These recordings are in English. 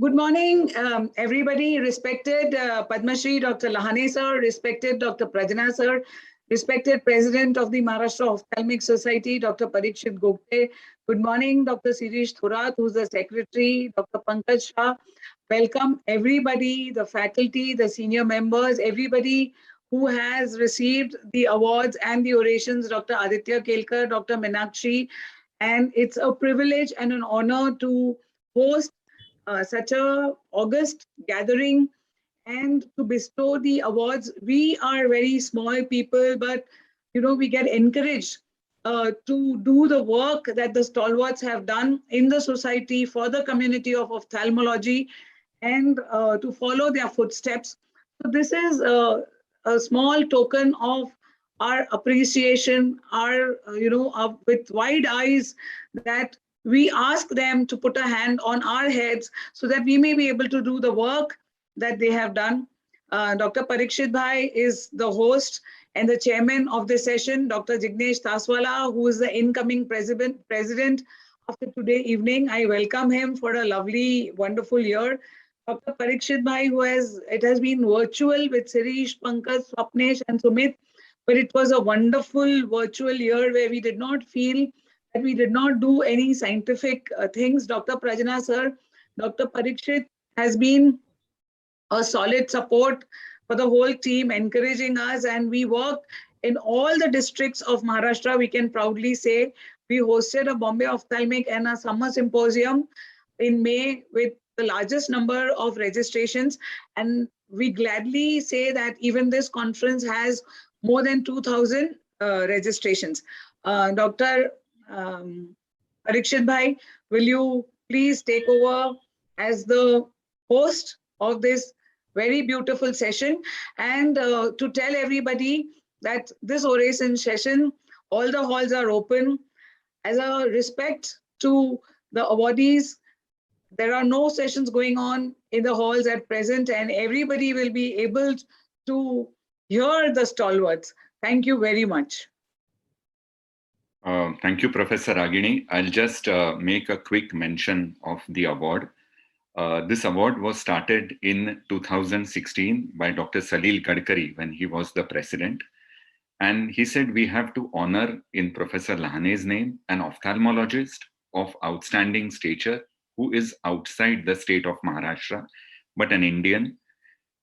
Good morning, everybody. Respected Padma Shri Dr. Lahane sir, respected Dr. Prajna sir, respected President of the Maharashtra Ophthalmic Society, Dr. Parikshit Gogte. Good morning, Dr. Sirish Thorat, who's the Secretary, Dr. Pankaj Shah. Welcome everybody, the faculty, the senior members, everybody who has received the awards and the orations, Dr. Aditya Kelkar, Dr. Meenakshi. And it's a privilege and an honor to host such a august gathering and to bestow the awards. We are very small people, but we get encouraged to do the work that the stalwarts have done in the society for the community of ophthalmology and to follow their footsteps. So this is a small token of our appreciation, with wide eyes, that we ask them to put a hand on our heads so that we may be able to do the work that they have done. Dr. Parikshit Bhai is the host and the chairman of this session. Dr. Jignesh Taswala, who is the incoming president after today evening. I welcome him for a lovely, wonderful year. Dr. Parikshit Bhai, it has been virtual with Sirish, Pankaj, Swapnesh and Sumit, but it was a wonderful virtual year where we did not feel that we did not do any scientific things. Dr. Prajna sir, Dr. Parikshit has been a solid support for the whole team, encouraging us, and we work in all the districts of Maharashtra. We can proudly say we hosted a Bombay Ophthalmic and a summer symposium in May with the largest number of registrations, and we gladly say that even this conference has more than 2,000 registrations. Dr. Parikshit Bhai, will you please take over as the host of this very beautiful session, and to tell everybody that this oration session, all the halls are open. As a respect to the awardees, there are no sessions going on in the halls at present, and everybody will be able to hear the stalwarts. Thank you very much. Thank you, Professor Ragini. I'll just make a quick mention of the award. This award was started in 2016 by Dr. Salil Gadkari when he was the president. And he said we have to honor in Professor Lahane's name an ophthalmologist of outstanding stature who is outside the state of Maharashtra, but an Indian,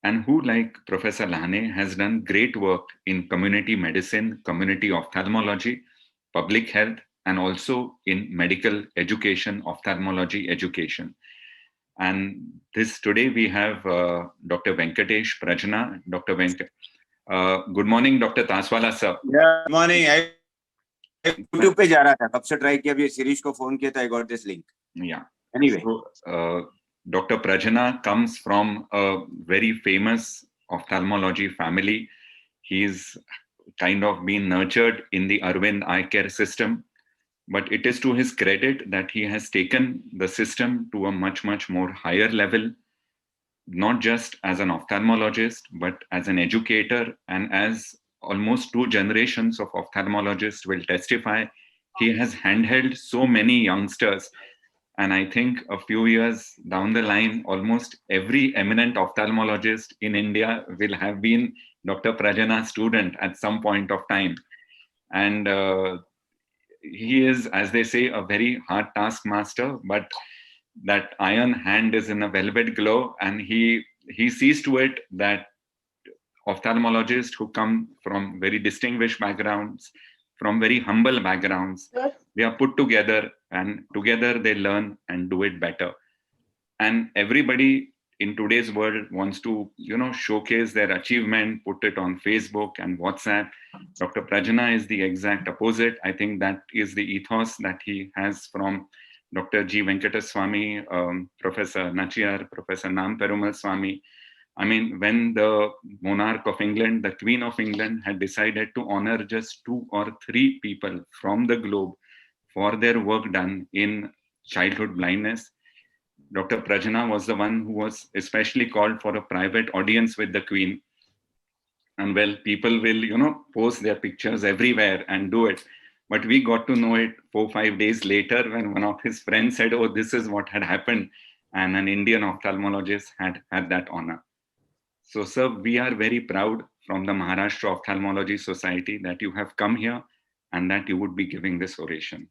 and who, like Professor Lahane, has done great work in community medicine, community ophthalmology, public health, and also in medical education, ophthalmology education. And today we have Dr. Venkatesh Prajna. Dr. Good morning, Dr. Taswala sir. Yeah, good morning. I YouTube पे जा रहा था, कब से try किया, अभी Sirish को phone किया था, I got this link. Yeah. Anyway. So, Dr. Prajna comes from a very famous ophthalmology family. He's kind of been nurtured in the Arvind Eye Care system, but it is to his credit that he has taken the system to a much, much more higher level, not just as an ophthalmologist, but as an educator, and as almost 2 generations of ophthalmologists will testify, he has handheld so many youngsters. And I think a few years down the line, almost every eminent ophthalmologist in India will have been Dr. Prajna's student at some point of time. And he is, as they say, a very hard taskmaster, but that iron hand is in a velvet glove, and he sees to it that ophthalmologists who come from very distinguished backgrounds, from very humble backgrounds, they are put together, and together they learn and do it better. And everybody in today's world wants to, showcase their achievement, put it on Facebook and WhatsApp. Dr. Prajna is the exact opposite. I think that is the ethos that he has from Dr. G. Venkataswamy, Professor Nachiyar, Professor Nam Perumal Swami. I mean, when the monarch of England, the Queen of England, had decided to honor just 2 or 3 people from the globe for their work done in childhood blindness, Dr. Prajna was the one who was especially called for a private audience with the Queen. And well, people will, post their pictures everywhere and do it. But we got to know it 4 or 5 days later when one of his friends said, oh, this is what had happened. and an Indian ophthalmologist had that honor. So, sir, we are very proud from the Maharashtra Ophthalmology Society that you have come here and that you would be giving this oration.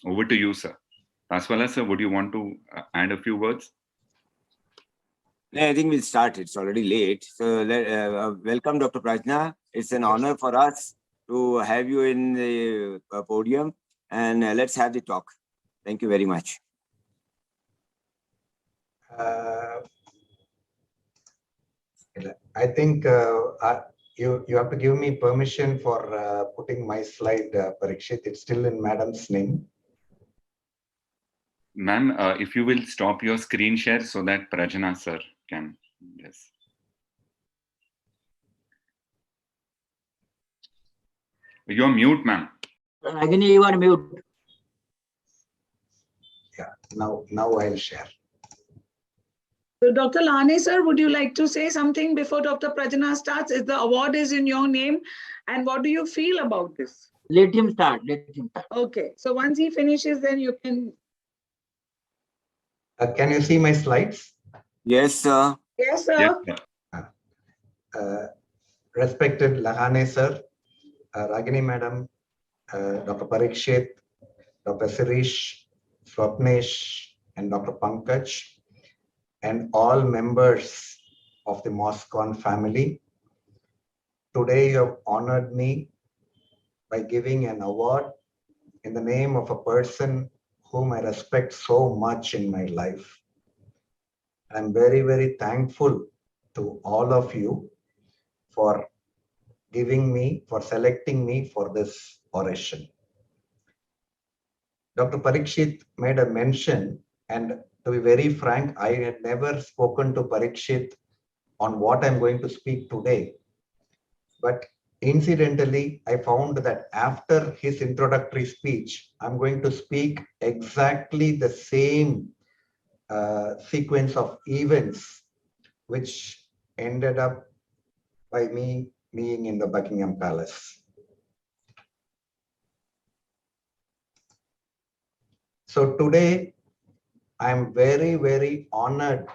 Over to you, sir. Taswala, sir, would you want to add a few words? No, I think we'll start. It's already late. So welcome, Dr. Prajna. It's an honor for us to have you in the podium, and let's have the talk. Thank you very much. I think you have to give me permission for putting my slide, Parikshit. It's still in Madam's name. Ma'am, if you will stop your screen share so that Prajna sir can, yes. You're mute, ma'am. Ragini, you are mute. Yeah, now I'll share. So Dr. Lahane sir, would you like to say something before Dr. Prajna starts? The award is in your name, and what do you feel about this? Let him start. Let him start. Okay, so once he finishes, then you can. Can you see my slides? Yes, sir. Yes, sir. Yes. Respected Lahane sir, Ragini madam, Dr. Parikshit, Dr. Sirish, Swapnesh, and Dr. Pankaj, and all members of the MOSCON family. Today you have honored me by giving an award in the name of a person whom I respect so much in my life. I'm very, very thankful to all of you for selecting me for this oration. Dr. Parikshit made a mention, and to be very frank, I had never spoken to Parikshit on what I'm going to speak today. But incidentally, I found that after his introductory speech, I'm going to speak exactly the same sequence of events which ended up by me being in the Buckingham Palace. So today, I'm very, very honored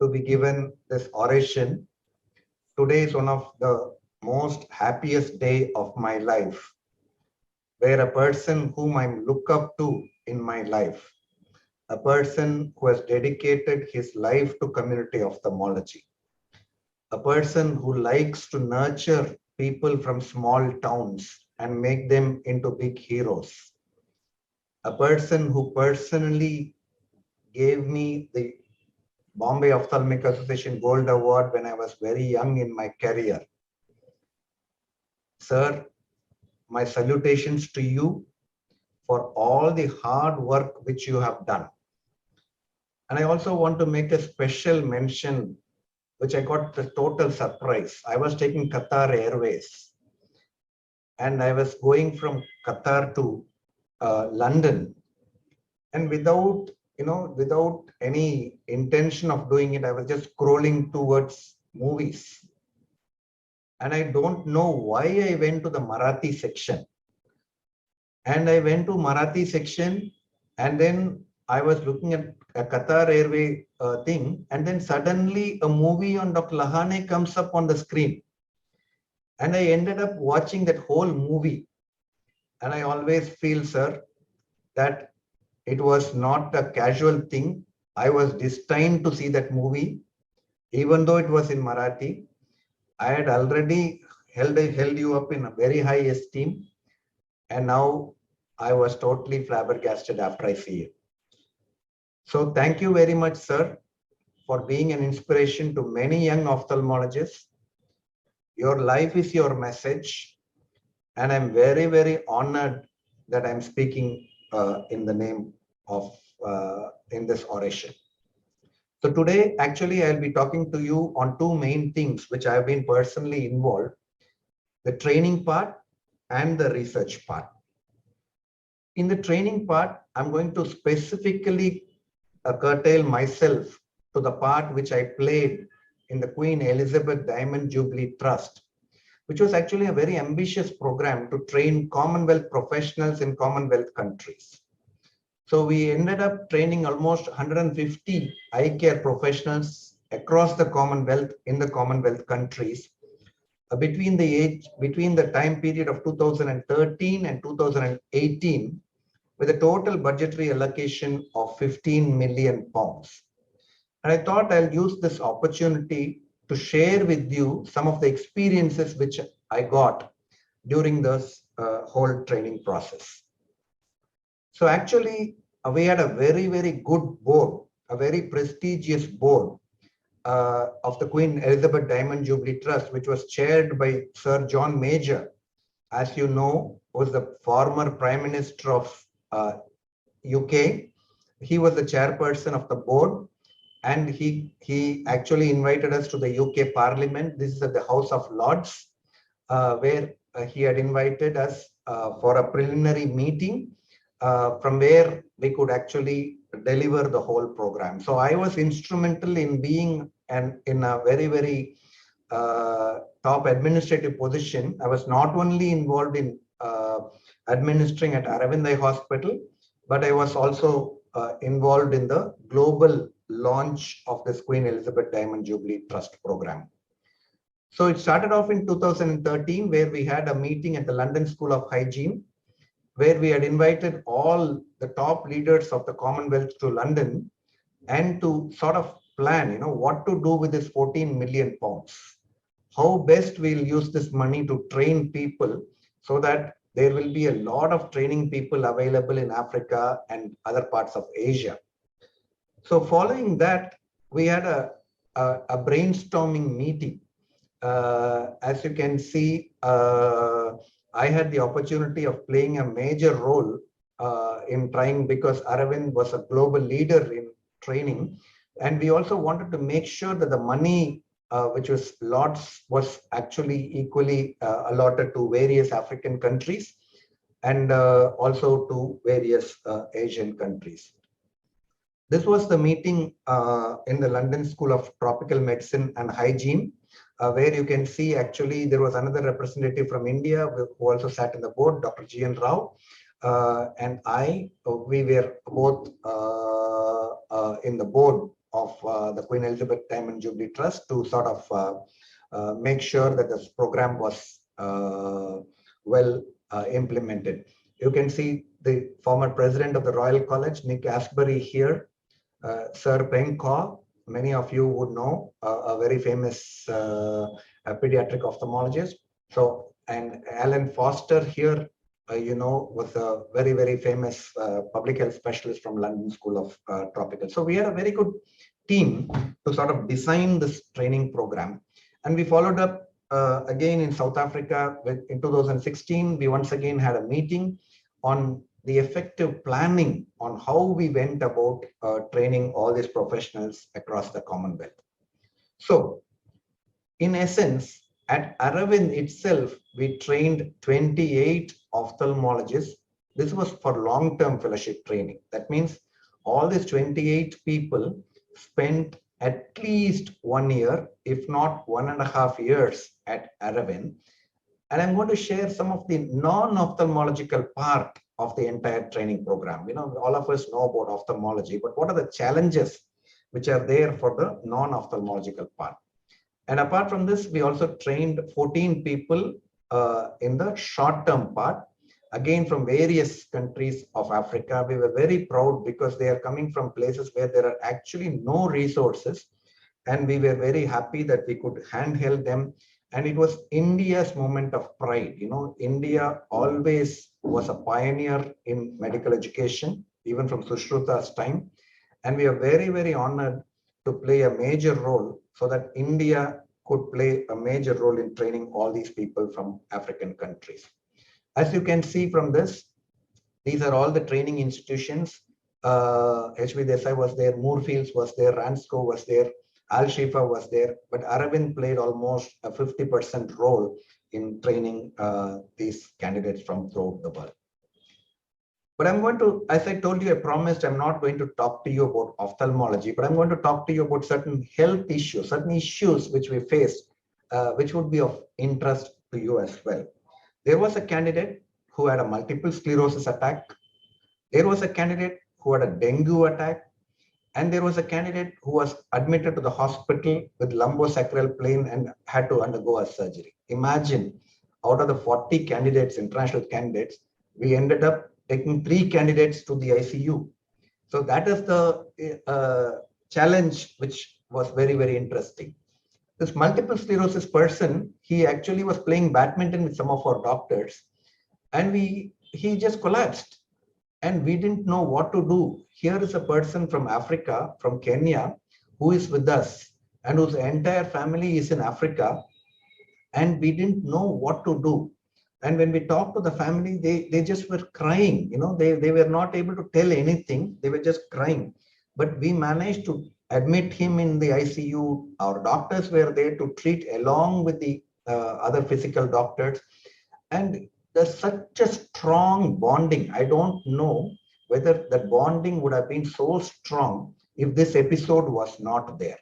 to be given this oration. Today is one of the most happiest day of my life, where a person whom I look up to in my life, a person who has dedicated his life to community ophthalmology, a person who likes to nurture people from small towns and make them into big heroes, a person who personally gave me the Bombay Ophthalmic Association Gold Award when I was very young in my career. Sir, my salutations to you for all the hard work which you have done. And I also want to make a special mention, which I got the total surprise. I was taking Qatar Airways, and I was going from Qatar to London, and without any intention of doing it, I was just scrolling towards movies. And I don't know why I went to the Marathi section. And I went to Marathi section, and then I was looking at a Qatar Airway thing, and then suddenly a movie on Dr. Lahane comes up on the screen. And I ended up watching that whole movie. And I always feel, sir, that it was not a casual thing. I was destined to see that movie, even though it was in Marathi. I had already held you up in a very high esteem, and now I was totally flabbergasted after I see it. So thank you very much, sir, for being an inspiration to many young ophthalmologists. Your life is your message, and I'm very, very honored that I'm speaking in the name of in this oration. So today, actually, I'll be talking to you on two main things which I've been personally involved: the training part and the research part. In the training part, I'm going to specifically curtail myself to the part which I played in the Queen Elizabeth Diamond Jubilee Trust, which was actually a very ambitious program to train Commonwealth professionals in Commonwealth countries. So we ended up training almost 150 eye care professionals across the Commonwealth, in the Commonwealth countries, between the time period of 2013 and 2018, with a total budgetary allocation of 15 million pounds. And I thought I'll use this opportunity to share with you some of the experiences which I got during this whole training process. So actually, we had a very, very good board, a very prestigious board of the Queen Elizabeth Diamond Jubilee Trust, which was chaired by Sir John Major, as you know, was the former Prime Minister of UK. He was the chairperson of the board, and he actually invited us to the UK Parliament. This is at the House of Lords, where he had invited us for a preliminary meeting from where we could actually deliver the whole program. So I was instrumental in being in a very, very top administrative position. I was not only involved in administering at Aravind Eye Hospital, but I was also involved in the global launch of this Queen Elizabeth Diamond Jubilee Trust program. So it started off in 2013, where we had a meeting at the London School of Hygiene, where we had invited all the top leaders of the Commonwealth to London and to sort of plan, what to do with this 14 million pounds. How best we'll use this money to train people so that there will be a lot of training people available in Africa and other parts of Asia. So following that, we had a brainstorming meeting. As you can see, I had the opportunity of playing a major role in trying, because Aravind was a global leader in training. And we also wanted to make sure that the money, which was lots, was actually equally allotted to various African countries and also to various Asian countries. This was the meeting in the London School of Tropical Medicine and Hygiene, where you can see actually there was another representative from India who also sat in the board, Dr. G.N. Rao, and we were both in the board of the Queen Elizabeth Diamond Jubilee Trust to sort of make sure that this program was well implemented. You can see the former president of the Royal College, Nick Asbury, here, Sir Peng Kaw, many of you would know, a very famous pediatric ophthalmologist. So, and Alan Foster here, was a very, very famous public health specialist from London School of Tropical. So we had a very good team to sort of design this training program. And we followed up again in South Africa in 2016. We once again had a meeting on the effective planning on how we went about training all these professionals across the Commonwealth. So in essence, at Aravind itself, we trained 28 ophthalmologists. This was for long-term fellowship training. That means all these 28 people spent at least 1 year, if not 1.5 years at Aravind. And I'm going to share some of the non-ophthalmological part of the entire training program. All of us know about ophthalmology, but what are the challenges which are there for the non-ophthalmological part? And apart from this, we also trained 14 people in the short-term part, again from various countries of Africa. We were very proud because they are coming from places where there are actually no resources. And we were very happy that we could handheld them. And it was India's moment of pride. India always was a pioneer in medical education, even from Sushruta's time. And we are very, very honored to play a major role so that India could play a major role in training all these people from African countries. As you can see from this, these are all the training institutions. HV Desai was there, Moorfields was there, Ransco was there, Al Shifa was there, but Aravind played almost a 50% role in training these candidates from throughout the world. But I'm going to, as I told you, I promised I'm not going to talk to you about ophthalmology, but I'm going to talk to you about certain health issues, certain issues which we faced, which would be of interest to you as well. There was a candidate who had a multiple sclerosis attack. There was a candidate who had a dengue attack, and there was a candidate who was admitted to the hospital with lumbosacral plane and had to undergo a surgery. Imagine, out of the 40 candidates, international candidates, we ended up taking 3 candidates to the ICU. So that is the challenge, which was very, very interesting. This multiple sclerosis person, he actually was playing badminton with some of our doctors, and he just collapsed, and we didn't know what to do. Here is a person from Africa, from Kenya, who is with us and whose entire family is in Africa, and we didn't know what to do. And when we talked to the family, they just were crying. They were not able to tell anything. They were just crying. But we managed to admit him in the ICU. Our doctors were there to treat along with the other physical doctors. And there's such a strong bonding. I don't know whether that bonding would have been so strong if this episode was not there.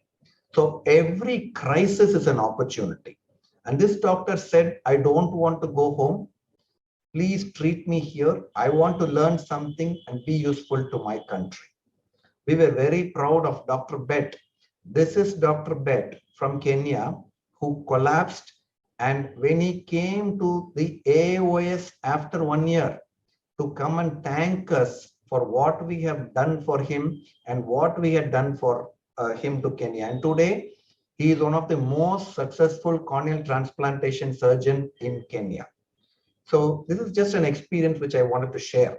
So every crisis is an opportunity. And this doctor said, I don't want to go home. Please treat me here. I want to learn something and be useful to my country. We were very proud of Dr. Bet. This is Dr. Bet from Kenya, who collapsed. And when he came to the AOS after 1 year to come and thank us for what we have done for him and what we had done for him to Kenya. And today, he is one of the most successful corneal transplantation surgeon in Kenya. So this is just an experience which I wanted to share.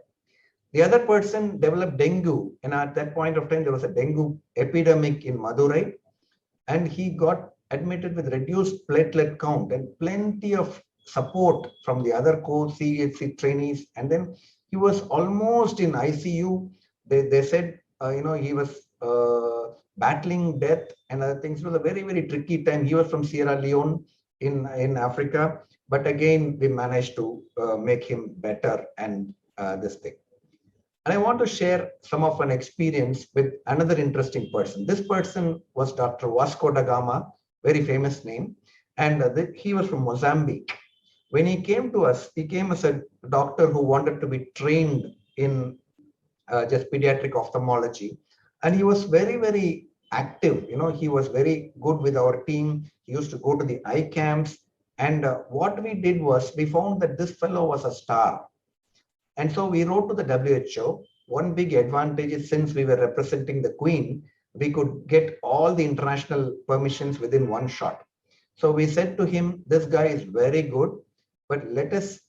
The other person developed dengue, and at that point of time, there was a dengue epidemic in Madurai, and he got admitted with reduced platelet count and plenty of support from the other co-CHC trainees. And then he was almost in ICU. They said, he was battling death and other things. It was a very, very tricky time. He was from Sierra Leone in Africa, but again, we managed to make him better and this thing. And I want to share some of an experience with another interesting person. This person was Dr. Vasco da Gama, very famous name, and he was from Mozambique. When he came to us, he came as a doctor who wanted to be trained in just pediatric ophthalmology. And he was very, very active. He was very good with our team. He used to go to the eye camps. And what we did was we found that this fellow was a star. And so we wrote to the WHO. One big advantage is, since we were representing the Queen, we could get all the international permissions within one shot. So we said to him, this guy is very good, but let us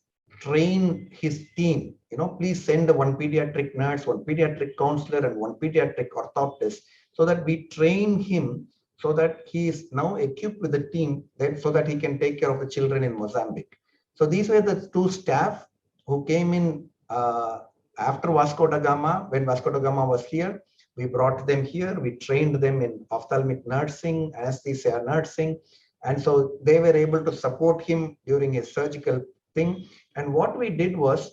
train his team. Please send one pediatric nurse, one pediatric counselor, and one pediatric orthoptist, so that we train him so that he is now equipped with the team, so that he can take care of the children in Mozambique. So these were the 2 staff who came in after Vasco da Gama. When Vasco da Gama was here, we brought them here. We trained them in ophthalmic nursing, anesthesia nursing. And so they were able to support him during his surgical thing. And what we did was,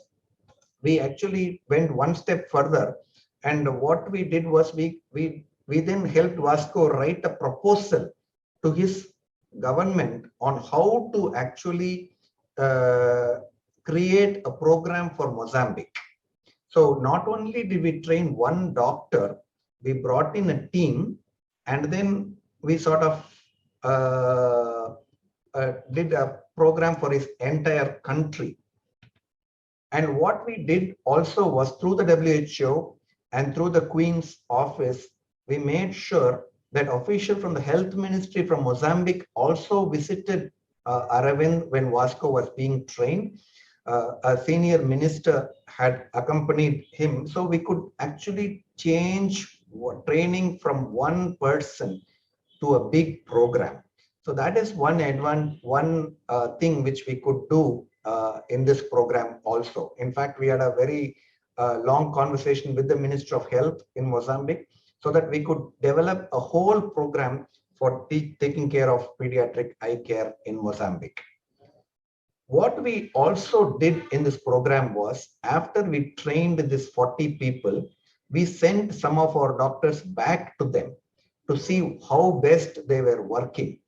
we actually went one step further. And what we did was, we then helped Vasco write a proposal to his government on how to actually create a program for Mozambique. So not only did we train one doctor, we brought in a team, and then we sort of did a program for his entire country. And what we did also was, through the WHO and through the Queen's office, we made sure that officials from the health ministry from Mozambique also visited Aravind when Vasco was being trained. A senior minister had accompanied him. So we could actually change training from one person to a big program. So that is one thing which we could do in this program also. In fact, we had a very long conversation with the Minister of Health in Mozambique, so that we could develop a whole program for taking care of pediatric eye care in Mozambique. What we also did in this program was, after we trained this 40 people, we sent some of our doctors back to them to see how best they were working.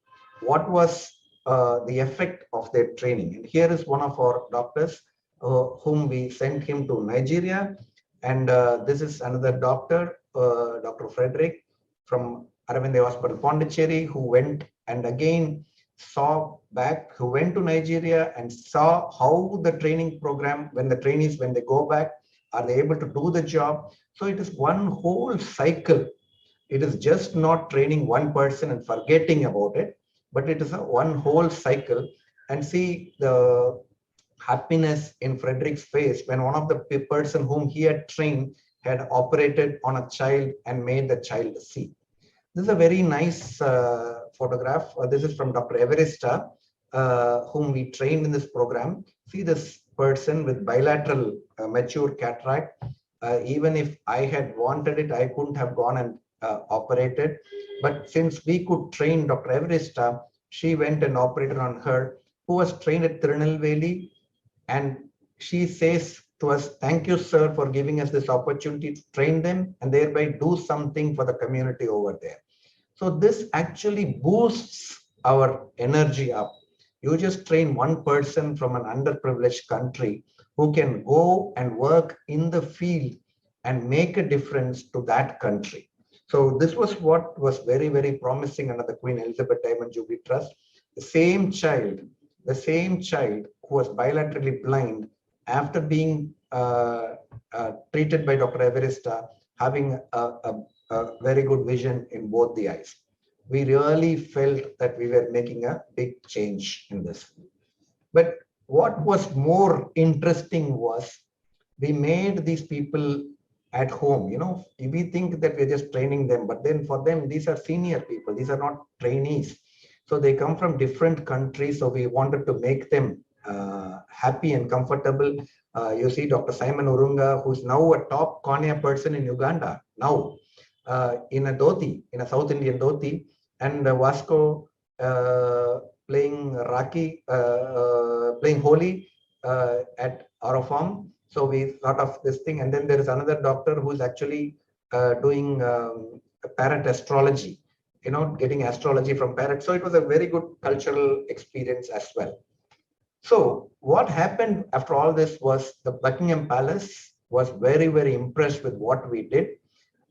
What was the effect of their training? And here is one of our doctors whom we sent him to Nigeria, And this is another doctor, Dr. Frederick from Aravind Hospital, Pondicherry, who went and again saw back, who went to Nigeria and saw how the training program, when the trainees, when they go back, are they able to do the job? So it is one whole cycle. It is just not training one person and forgetting about it, but it is a one whole cycle. And see the happiness in Frederick's face when one of the person whom he had trained had operated on a child and made the child see. This is a very nice photograph. This is from Dr. Everesta, whom we trained in this program. See this person with bilateral mature cataract. Even if I had wanted it, I couldn't have gone and operated. But since we could train Dr. Everesta, she went and operated on her, who was trained at Tirunelveli. And she says to us, thank you, sir, for giving us this opportunity to train them and thereby do something for the community over there. So this actually boosts our energy up. You just train one person from an underprivileged country who can go and work in the field and make a difference to that country. So this was what was very, very promising under the Queen Elizabeth Diamond Jubilee Trust. The same child who was bilaterally blind, after being treated by Dr. Everesta, having a very good vision in both the eyes. We really felt that we were making a big change in this. But what was more interesting was we made these people at home. You know, we think that we're just training them, but then for them, these are senior people. These are not trainees. So they come from different countries. So we wanted to make them happy and comfortable. You see Dr. Simon Urunga, who's now a top cornea person in Uganda, now in a dhoti, in a South Indian dhoti, and Vasco playing Raki, playing Holi at Arafarm. So we thought of this thing. And then there is another doctor who's actually doing parrot astrology, you know, getting astrology from parrots. So it was a very good cultural experience as well. So what happened after all this was the Buckingham Palace was very, very impressed with what we did.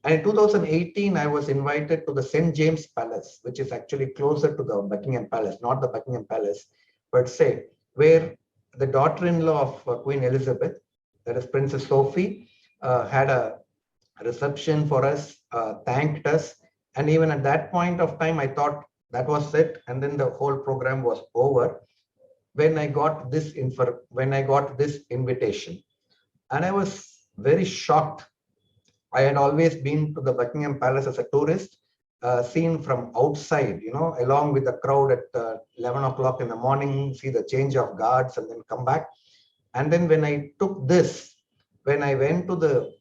And in 2018, I was invited to the St. James Palace, which is actually closer to the Buckingham Palace, not the Buckingham Palace, per se, where the daughter-in-law of Queen Elizabeth, that is Princess Sophie, had a reception for us, thanked us. And even at that point of time, I thought that was it. And then the whole program was over when I got this invitation. And I was very shocked. I had always been to the Buckingham Palace as a tourist, seen from outside, you know, along with the crowd at 11 o'clock in the morning, see the change of guards and then come back. And then when I took this, when I went to the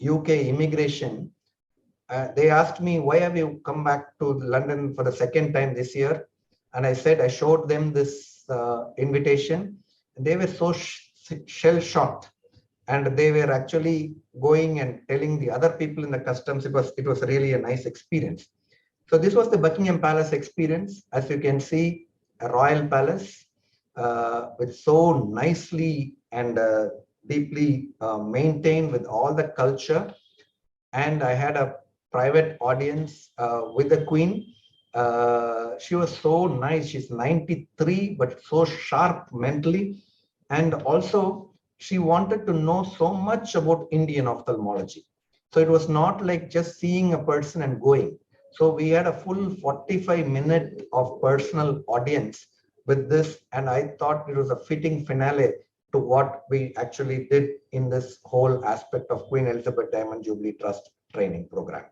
UK immigration, they asked me, why have you come back to London for the second time this year? And I said, I showed them this invitation. And they were so shell-shocked. And they were actually going and telling the other people in the customs. It was really a nice experience. So this was the Buckingham Palace experience. As you can see, a royal palace with so nicely and deeply maintained with all the culture. And I had a private audience with the Queen. She was so nice. She's 93, but so sharp mentally. And also, she wanted to know so much about Indian ophthalmology. So it was not like just seeing a person and going. So we had a full 45-minute of personal audience with this. And I thought it was a fitting finale to what we actually did in this whole aspect of Queen Elizabeth Diamond Jubilee Trust training program.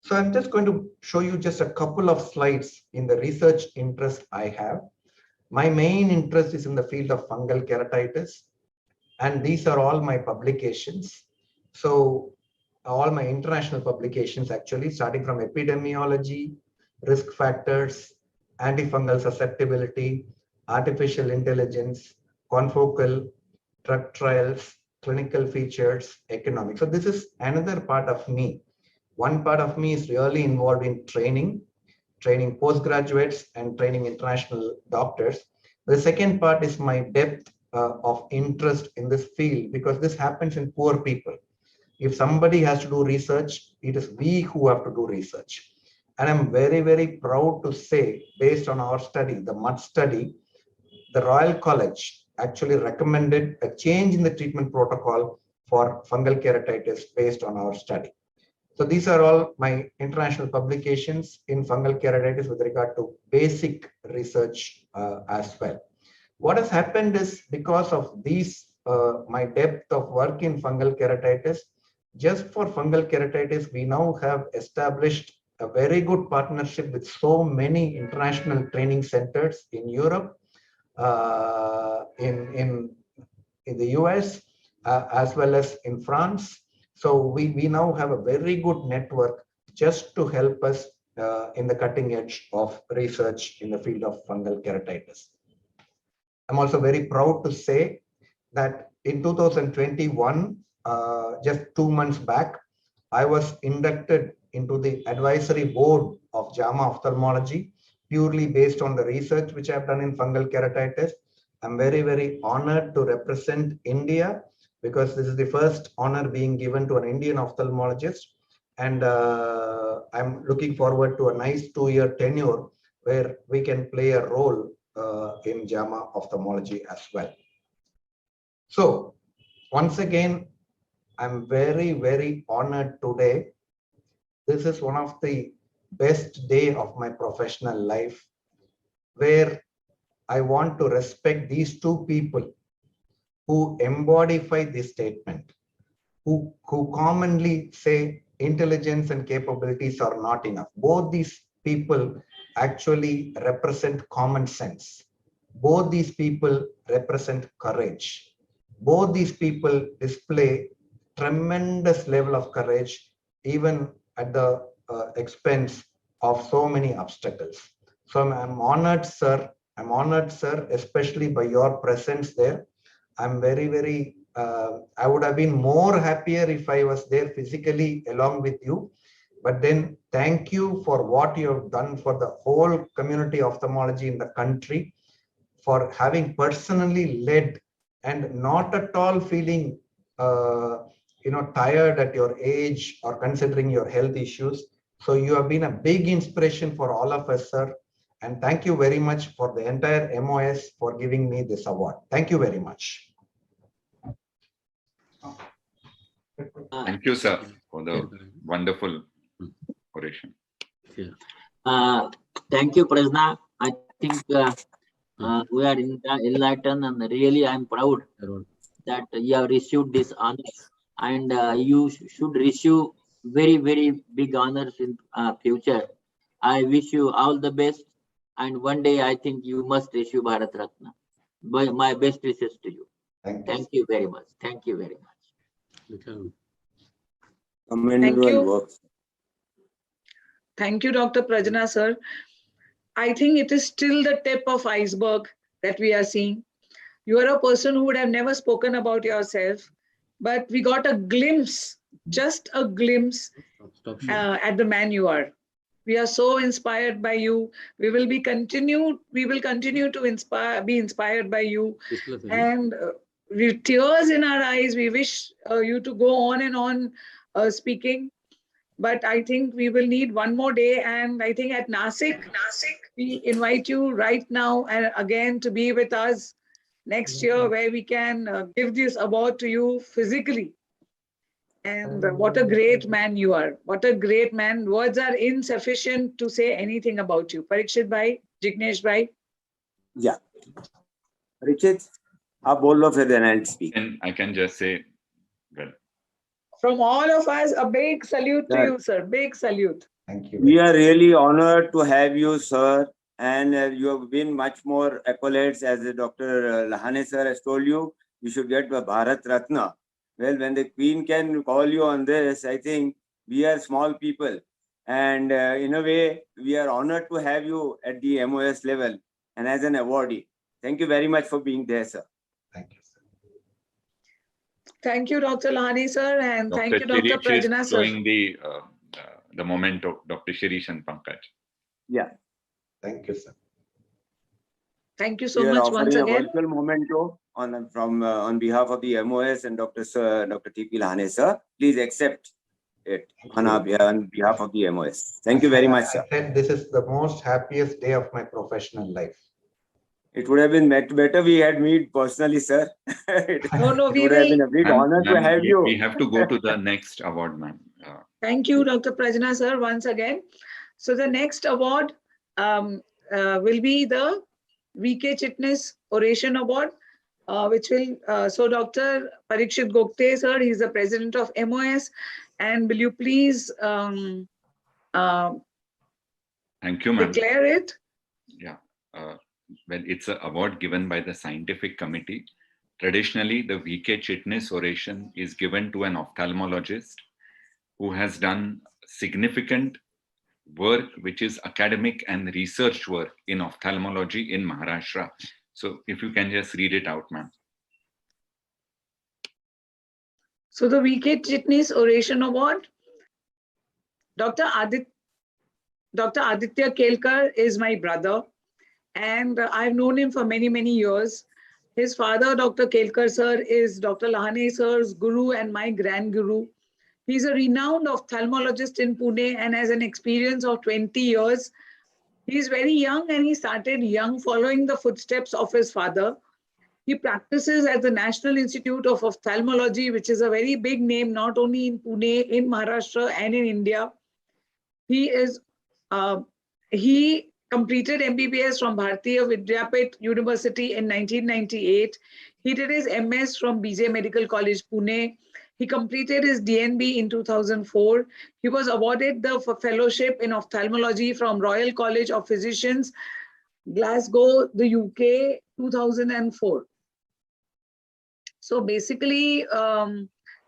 So I'm just going to show you just a couple of slides in the research interest I have. My main interest is in the field of fungal keratitis. And these are all my publications. So all my international publications actually, starting from epidemiology, risk factors, antifungal susceptibility, artificial intelligence, confocal, drug trials, clinical features, economics. So this is another part of me. One part of me is really involved in training postgraduates and training international doctors. The second part is my depth of interest in this field, because this happens in poor people. If somebody has to do research, it is we who have to do research. And I'm very, very proud to say, based on our study, the MUD study, the Royal College actually recommended a change in the treatment protocol for fungal keratitis based on our study. So these are all my international publications in fungal keratitis with regard to basic research as well. What has happened is, because of these, my depth of work in fungal keratitis, just for fungal keratitis, we now have established a very good partnership with so many international training centers in Europe, in the US, as well as in France. So we now have a very good network just to help us in the cutting edge of research in the field of fungal keratitis. I'm also very proud to say that in 2021, just 2 months back, I was inducted into the advisory board of JAMA Ophthalmology, purely based on the research which I've done in fungal keratitis. I'm very, very honored to represent India, because this is the first honor being given to an Indian ophthalmologist. And I'm looking forward to a nice 2-year tenure where we can play a role in JAMA Ophthalmology as well. So once again, I'm very, very honored today. This is one of the best day of my professional life, where I want to respect these two people who embody this statement, who commonly say intelligence and capabilities are not enough. Both these people actually represent common sense. Both these people represent courage. Both these people display tremendous level of courage, even at the expense of so many obstacles. So I'm honored, sir. I'm honored, sir, especially by your presence there. I'm very, very, I would have been more happier if I was there physically along with you. But then thank you for what you have done for the whole community of ophthalmology in the country, for having personally led and not at all feeling tired at your age or considering your health issues. So you have been a big inspiration for all of us, sir. And thank you very much for the entire MOS for giving me this award. Thank you very much. Thank you, sir, for the wonderful oration. Thank you, Prajna. I think we are enlightened, and really I'm proud that you have received this honor, and you should receive very, very big honors in future. I wish you all the best, and one day I think you must receive Bharat Ratna. My best wishes to you. Thank you very much. Thank you very much. Commendable work. Thank you, Dr. Prajna, sir. I think it is still the tip of iceberg that we are seeing. You are a person who would have never spoken about yourself, but we got a glimpse, just a glimpse at the man you are. We are so inspired by you. We will continue to be inspired by you. And with tears in our eyes, we wish you to go on and on speaking. But I think we will need one more day. And I think at Nasik, we invite you right now and again to be with us next year, where we can give this award to you physically. And what a great man you are. What a great man. Words are insufficient to say anything about you. Parikshit bhai, Jignesh bhai. Yeah. Parikshit, आप बोल लो फिर then I'll speak. And I can just say, well, From all of us, a big salute to Yeah. you, sir. Big salute. Thank you. We are really honored to have you, sir. And you have been much more accolades, as Dr. Lahane sir has told you. You should get the Bharat Ratna. Well, when the Queen can call you on this, I think we are small people. And in a way, we are honored to have you at the MOS level and as an awardee. Thank you very much for being there, sir. Thank you, sir. Thank you, Dr. Lahane sir. And thank you, Dr. Shirish Prajna is sir. showing the memento, Dr. Shirish and Pankaj. Yeah. Thank you, sir. Thank you so We are much once offering a again. virtual memento on behalf of the MOS and Dr. T.P. Lahane, sir. Please accept it on behalf of the MOS. Thank you very much, sir. I said this is the most happiest day of my professional life. It would have been better we had met personally, sir. No, It we would have will. been a big Ma'am, honor to ma'am, have you. we have to go to the next award, ma'am. Thank you, Dr. Prajna, sir, once again. So the next award will be the V.K. Chitnis Oration Award, which will, so Dr. Parikshit Gokte, sir, he's the president of MOS. And will you please Thank you, ma'am. declare it? Yeah. Well, it's an award given by the scientific committee. Traditionally, the V.K. Chitnis Oration is given to an ophthalmologist who has done significant work, which is academic and research work in ophthalmology in Maharashtra. So if you can just read it out, ma'am. So the V.K. Chitnis Oration Award, Dr. Aditya Kelkar is my brother, and I've known him for many, many years. His father, Dr. Kelkar sir, is Dr. Lahane sir's guru and my grand guru. He's a renowned ophthalmologist in Pune and has an experience of 20 years. He's very young and he started young, following the footsteps of his father. He practices at the National Institute of Ophthalmology, which is a very big name, not only in Pune, in Maharashtra and in India. He completed MBBS from Bharatiya Vidyapit University in 1998. He did his MS from BJ Medical College, Pune. He completed his DNB in 2004. He was awarded the fellowship in ophthalmology from Royal College of Physicians, Glasgow, the UK, 2004. So basically,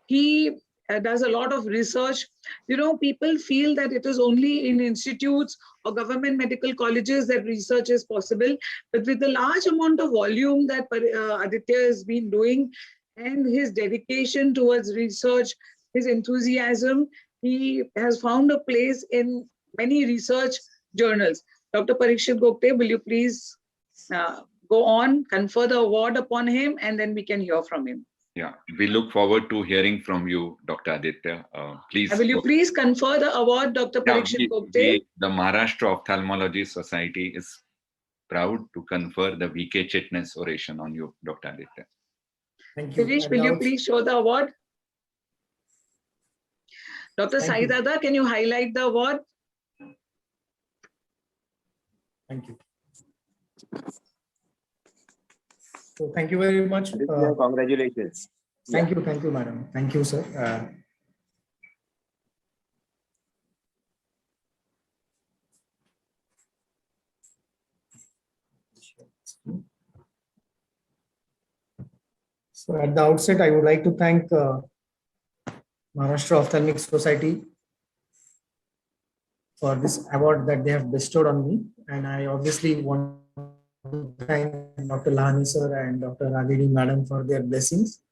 he does a lot of research. You know, people feel that it is only in institutes or government medical colleges that research is possible. But with the large amount of volume that Aditya has been doing and his dedication towards research, his enthusiasm, he has found a place in many research journals. Dr. Parikshit Gokte, will you please go on, confer the award upon him, and then we can hear from him. Yeah, we look forward to hearing from you, Dr. Aditya. Please. Will you please confer the award, Dr. Parikshit Gokte? The Maharashtra Ophthalmology Society is proud to confer the V.K. Chitnis Oration on you, Dr. Aditya. Thank you. Girish, will you please show the award? Dr. Sai Dada, can you highlight the award? Thank you. So thank you very much. Congratulations. Thank you, madam. Thank you, sir. So at the outset, I would like to thank Maharashtra Ophthalmic Society for this award that they have bestowed on me. And I obviously want to thank Dr. Lahane sir and Dr. Ragini madam for their blessings.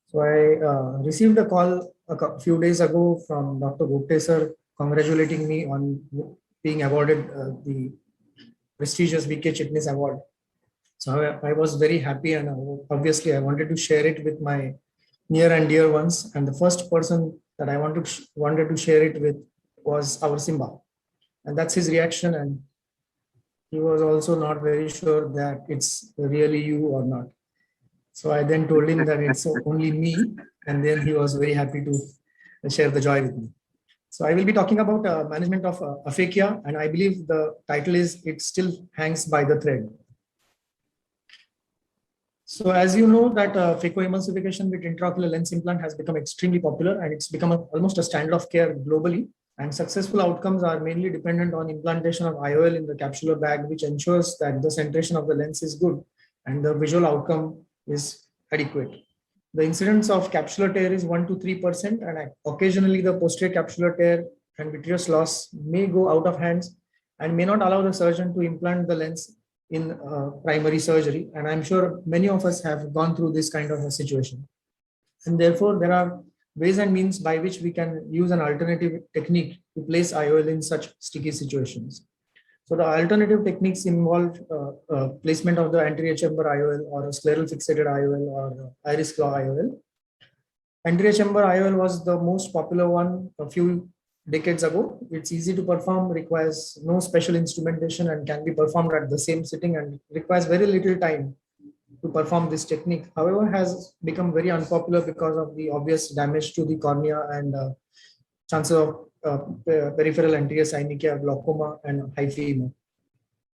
So I received a call a few days ago from Dr. Gokte sir congratulating me on being awarded the prestigious V.K. Chitnis Award. So I was very happy, and obviously I wanted to share it with my near and dear ones. And the first person that I wanted to share it with was our Simba. And that's his reaction. And he was also not very sure that it's really you or not. So I then told him that it's only me. And then he was very happy to share the joy with me. So I will be talking about management of aphakia. And I believe the title is It Still Hangs by the Thread. So as you know that phacoemulsification with intraocular lens implant has become extremely popular, and it's become almost a standard of care globally. And successful outcomes are mainly dependent on implantation of IOL in the capsular bag, which ensures that the centration of the lens is good and the visual outcome is adequate. The incidence of capsular tear is 1 to 3%, and occasionally the posterior capsular tear and vitreous loss may go out of hands and may not allow the surgeon to implant the lens in primary surgery. And I'm sure many of us have gone through this kind of a situation. And therefore, there are ways and means by which we can use an alternative technique to place IOL in such sticky situations. So the alternative techniques involve placement of the anterior chamber IOL or a scleral fixated IOL or iris claw IOL. Anterior chamber IOL was the most popular one a few decades ago. It's easy to perform, requires no special instrumentation and can be performed at the same sitting and requires very little time to perform this technique. However, has become very unpopular because of the obvious damage to the cornea and chances of peripheral anterior synechiae, glaucoma and hyphema.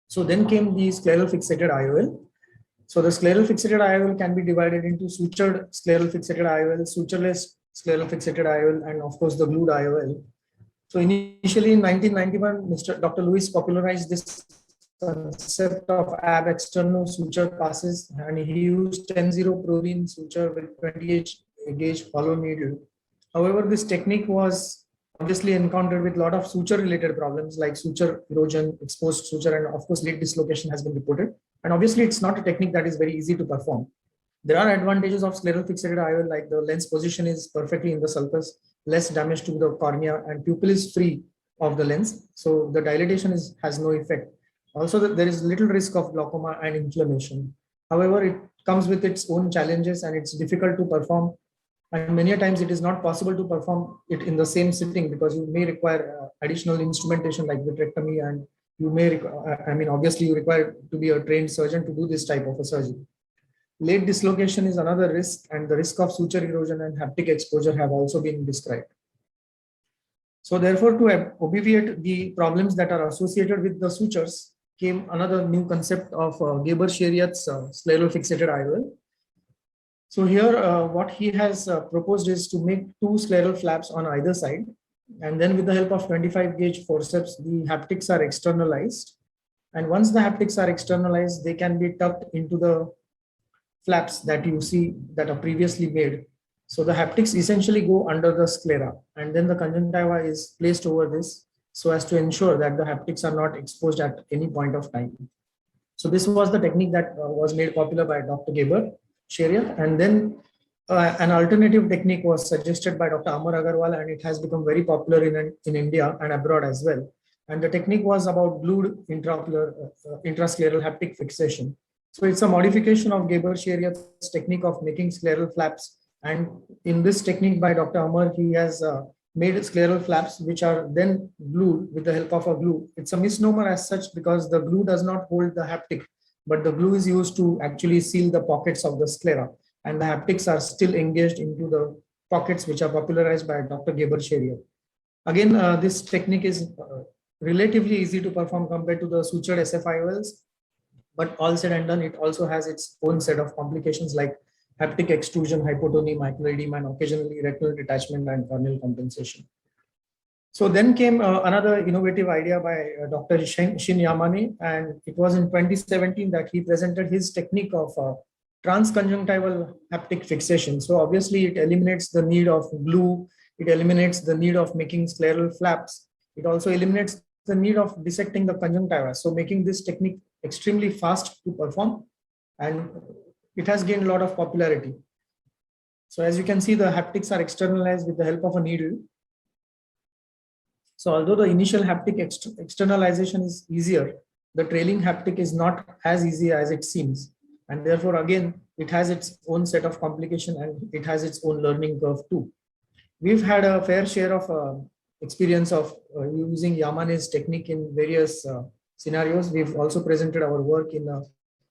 So then came the scleral fixated IOL. So the scleral fixated IOL can be divided into sutured scleral fixated IOL, sutureless scleral fixated IOL, and of course the glued IOL. So initially in 1991, Dr. Lewis popularized this concept of ab externo suture passes, and he used 10-0 Provine suture with 28 gauge hollow needle. However, this technique was obviously encountered with a lot of suture related problems like suture erosion, exposed suture, and of course late dislocation has been reported. And obviously it's not a technique that is very easy to perform. There are advantages of scleral fixated IOL, like the lens position is perfectly in the sulcus, less damage to the cornea, and pupil is free of the lens. So the dilatation has no effect. Also, there is little risk of glaucoma and inflammation. However, it comes with its own challenges and it's difficult to perform. And many times it is not possible to perform it in the same sitting because you may require additional instrumentation like vitrectomy, and you may, obviously you require to be a trained surgeon to do this type of a surgery. Late dislocation is another risk, and the risk of suture erosion and haptic exposure have also been described. So therefore, to obviate the problems that are associated with the sutures came another new concept of Geber-Sheriat's scleral fixated IOL. So here what he has proposed is to make two scleral flaps on either side, and then with the help of 25 gauge forceps, the haptics are externalized. And once the haptics are externalized, they can be tucked into the flaps that you see that are previously made. So the haptics essentially go under the sclera, and then the conjunctiva is placed over this so as to ensure that the haptics are not exposed at any point of time. So this was the technique that was made popular by Dr. Geber-Sheriat, and then an alternative technique was suggested by Dr. Amar Agarwal, and it has become very popular in India and abroad as well. And the technique was about glued intrascleral haptic fixation. So it's a modification of Geber-Sheriat's technique of making scleral flaps. And in this technique by Dr. Amar, he has made scleral flaps which are then glued with the help of a glue. It's a misnomer as such because the glue does not hold the haptic, but the glue is used to actually seal the pockets of the sclera, and the haptics are still engaged into the pockets which are popularized by Dr. Geber-Sheriat. Again, this technique is relatively easy to perform compared to the sutured SFIOLs, but all said and done, it also has its own set of complications like haptic extrusion, hypotony, macular edema, and occasionally retinal detachment and corneal compensation. So then came another innovative idea by Dr. Shin Yamane, and it was in 2017 that he presented his technique of transconjunctival haptic fixation. So obviously it eliminates the need of glue, it eliminates the need of making scleral flaps, it also eliminates the need of dissecting the conjunctiva, so making this technique extremely fast to perform, and it has gained a lot of popularity. So as you can see, the haptics are externalized with the help of a needle. So although the initial haptic externalization is easier, the trailing haptic is not as easy as it seems. And therefore, again, it has its own set of complication and it has its own learning curve too. We've had a fair share of experience of using Yamane's technique in various scenarios. We've also presented our work in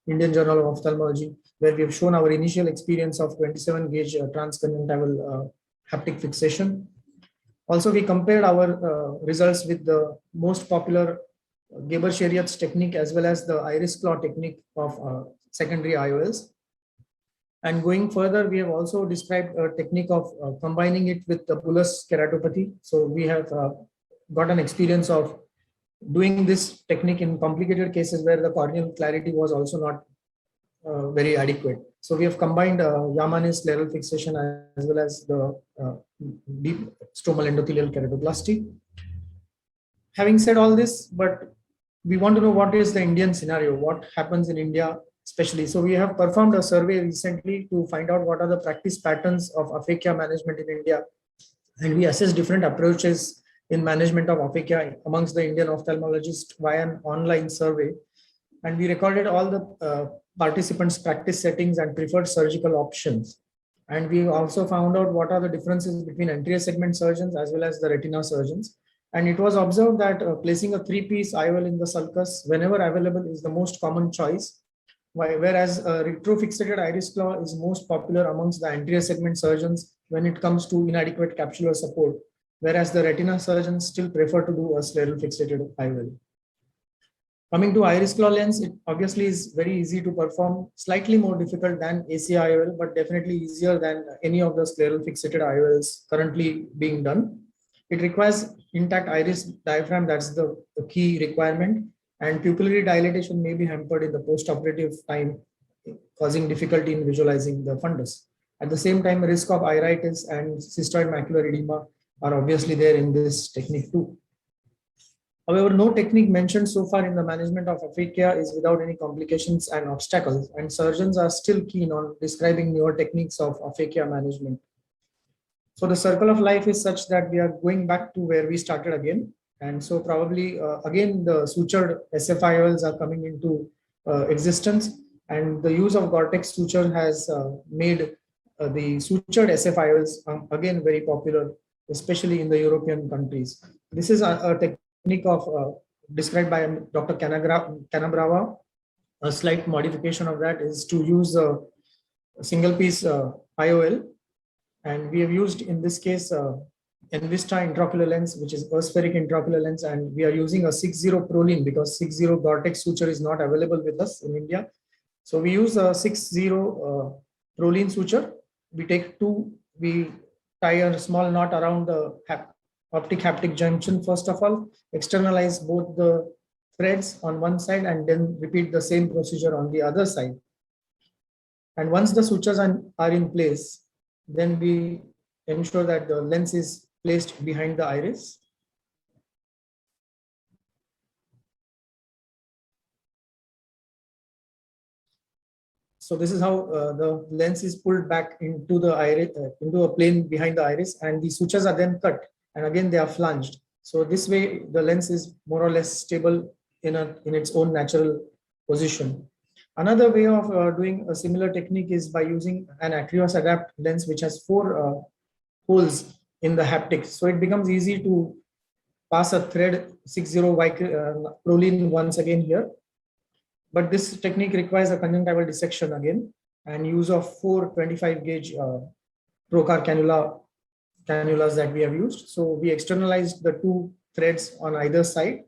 Indian Journal of Ophthalmology, where we have shown our initial experience of 27 gauge transconjunctival haptic fixation. Also, we compared our results with the most popular Geber-Sheriat's technique as well as the iris claw technique of secondary IOLs. And going further, we have also described a technique of combining it with the bullous keratopathy. So we have got an experience of doing this technique in complicated cases where the corneal clarity was also not very adequate. So we have combined Yamane's scleral fixation as well as the deep stromal endothelial keratoplasty. Having said all this, but we want to know what is the Indian scenario, what happens in India especially. So we have performed a survey recently to find out what are the practice patterns of aphakia management in India, and we assess different approaches in management of aphakia amongst the Indian ophthalmologists via an online survey. And we recorded all the participants' practice settings and preferred surgical options. And we also found out what are the differences between anterior segment surgeons as well as the retina surgeons. And it was observed that placing a 3-piece IOL in the sulcus whenever available is the most common choice, whereas retrofixated iris claw is most popular amongst the anterior segment surgeons when it comes to inadequate capsular support, whereas the retina surgeons still prefer to do a scleral fixated IOL. Coming to iris claw lens, it obviously is very easy to perform, slightly more difficult than ACIOL, but definitely easier than any of the scleral fixated IOLs currently being done. It requires intact iris diaphragm, that's the key requirement, and pupillary dilatation may be hampered in the post-operative time, causing difficulty in visualizing the fundus. At the same time, risk of iritis and cystoid macular edema are obviously there in this technique too. However, no technique mentioned so far in the management of aphakia is without any complications and obstacles, and surgeons are still keen on describing newer techniques of aphakia management. So the circle of life is such that we are going back to where we started again. And so probably again, the sutured SFIOLs are coming into existence, and the use of Gore-Tex suture has made the sutured SFIOLs again very popular, especially in the European countries. This is a technique of described by Dr. Canabrava. A slight modification of that is to use a single piece IOL, and we have used in this case Envista intraocular lens, which is aspheric intraocular lens, and we are using a 6-0 Prolene because 6-0 Gore-Tex suture is not available with us in India. So we use a 6-0 Prolene suture. We tie a small knot around the optic haptic junction first of all, externalize both the threads on one side, and then repeat the same procedure on the other side. And once the sutures are in place, then we ensure that the lens is placed behind the iris. So this is how the lens is pulled back into the iris, into a plane behind the iris, and the sutures are then cut, and again they are flanged. So this way the lens is more or less stable in its own natural position. Another way of doing a similar technique is by using an Acryos Adapt lens, which has 4 holes in the haptics. So it becomes easy to pass a thread 6-0 Prolene once again here. But this technique requires a conjunctival dissection again and use of 4 25 gauge Procar cannulas that we have used. So we externalized the 2 threads on either side.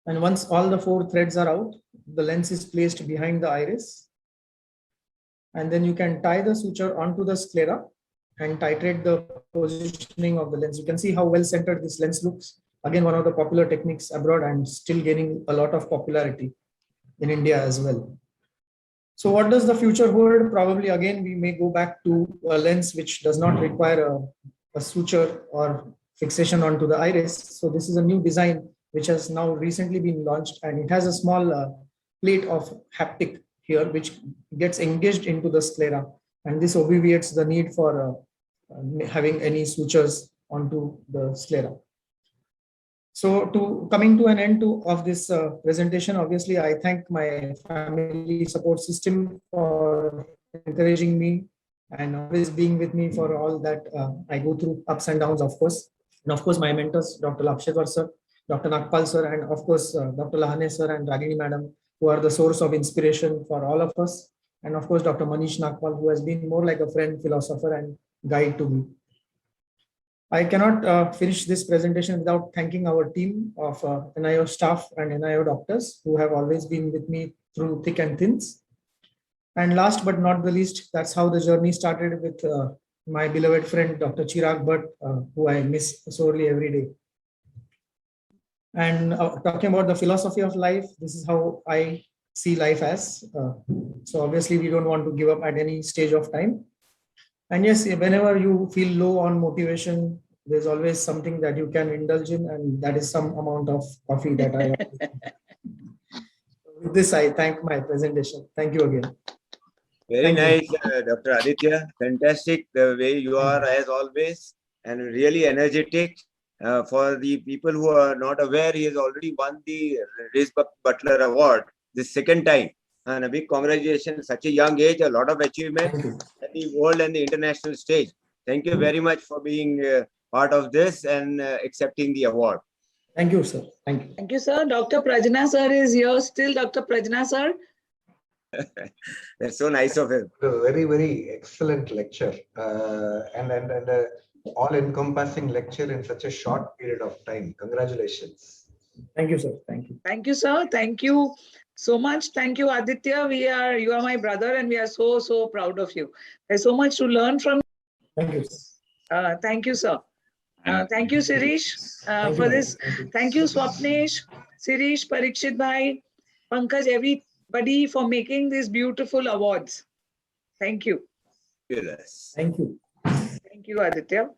And once all the 4 threads are out, the lens is placed behind the iris. And then you can tie the suture onto the sclera and titrate the positioning of the lens. You can see how well centered this lens looks. Again, one of the popular techniques abroad and still gaining a lot of popularity in India as well. So what does the future hold? Probably again, we may go back to a lens which does not require a suture or fixation onto the iris. So this is a new design which has now recently been launched, and it has a small plate of haptic here which gets engaged into the sclera, and this obviates the need for having any sutures onto the sclera. So coming to an end of this presentation, obviously I thank my family support system for encouraging me and always being with me for all that I go through, ups and downs, of course. And of course my mentors, Dr. Lakshedwar sir, Dr. Nagpal sir, and of course Dr. Lahane sir and Ragini madam, who are the source of inspiration for all of us. And of course Dr. Manish Nagpal, who has been more like a friend, philosopher and guide to me. I cannot finish this presentation without thanking our team of NIO staff and NIO doctors who have always been with me through thick and thins. And last but not the least, that's how the journey started with my beloved friend, Dr. Chirag Bhatt, who I miss sorely every day. And talking about the philosophy of life, this is how I see life as. So obviously we don't want to give up at any stage of time. And yes, whenever you feel low on motivation, there's always something that you can indulge in, and that is some amount of coffee that I With this, I thank my presentation. Thank you again. Very Thank you. nice, Dr. Aditya. Fantastic the way you are as always, and really energetic. For the people who are not aware, he has already won the Riz Butler Award this second time. And a big congratulations, such a young age, a lot of achievements Thank you. at the world and the international stage. Thank you very much for being part of this and accepting the award. Thank you, sir. Thank you. Thank you, sir. Dr. Prajna sir is here still. Dr. Prajna sir. That's so nice of him. A very, very excellent lecture and all-encompassing lecture in such a short period of time. Congratulations. Thank you, sir. Thank you. Thank you, sir. Thank you so much. Thank you, Aditya. You are my brother and we are so, so proud of you. There's so much to learn from. Thank you, sir. Thank you, sir. And Thank you, Sirish, Thank for you, this. madam. Thank you, Swapnesh, Sirish, Parikshit Bhai, Pankaj, everybody for making these beautiful awards. Thank you. Fabulous. Thank you. Thank you, Aditya.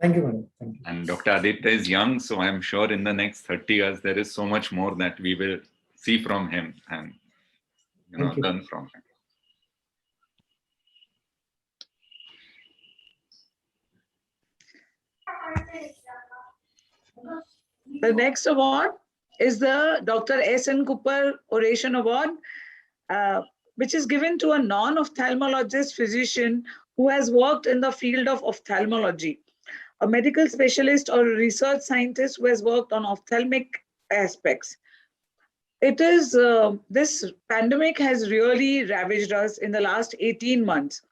Thank you, madam. Thank you. And Dr. Aditya is young, so I'm sure in the next 30 years, there is so much more that we will see from him and Thank you. learn from him. The next award is the Dr. S.N. Cooper Oration Award, which is given to a non-ophthalmologist physician who has worked in the field of ophthalmology, a medical specialist or a research scientist who has worked on ophthalmic aspects. It is, this pandemic has really ravaged us in the last 18 months.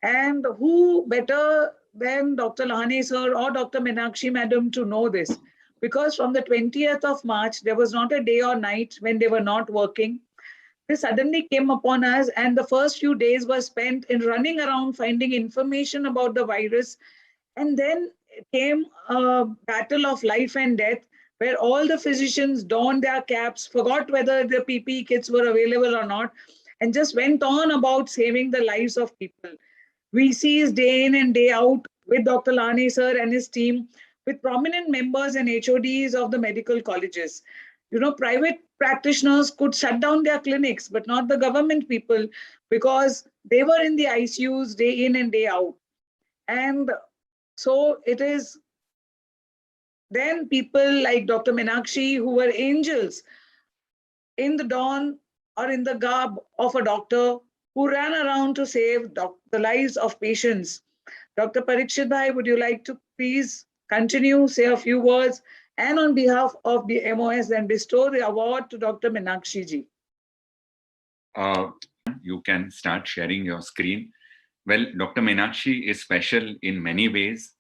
And who better than Dr. Lahane sir or Dr. Meenakshi madam to know this? Because from the 20th of March, there was not a day or night when they were not working. This suddenly came upon us, and the first few days were spent in running around finding information about the virus. And then came a battle of life and death, where all the physicians donned their caps, forgot whether the PPE kits were available or not, and just went on about saving the lives of people. VCs day in and day out with Dr. Lahane sir and his team, with prominent members and HODs of the medical colleges. You know, private practitioners could shut down their clinics, but not the government people, because they were in the ICUs day in and day out. And so it is then people like Dr. Meenakshi, who were angels in the dawn or in the garb of a doctor, who ran around to save the lives of patients. Dr. Parikshit Bhai, would you like to please continue, say a few words, and on behalf of the MOS, then bestow the award to Dr. Meenakshi ji. You can start sharing your screen. Well, Dr. Meenakshi is special in many ways.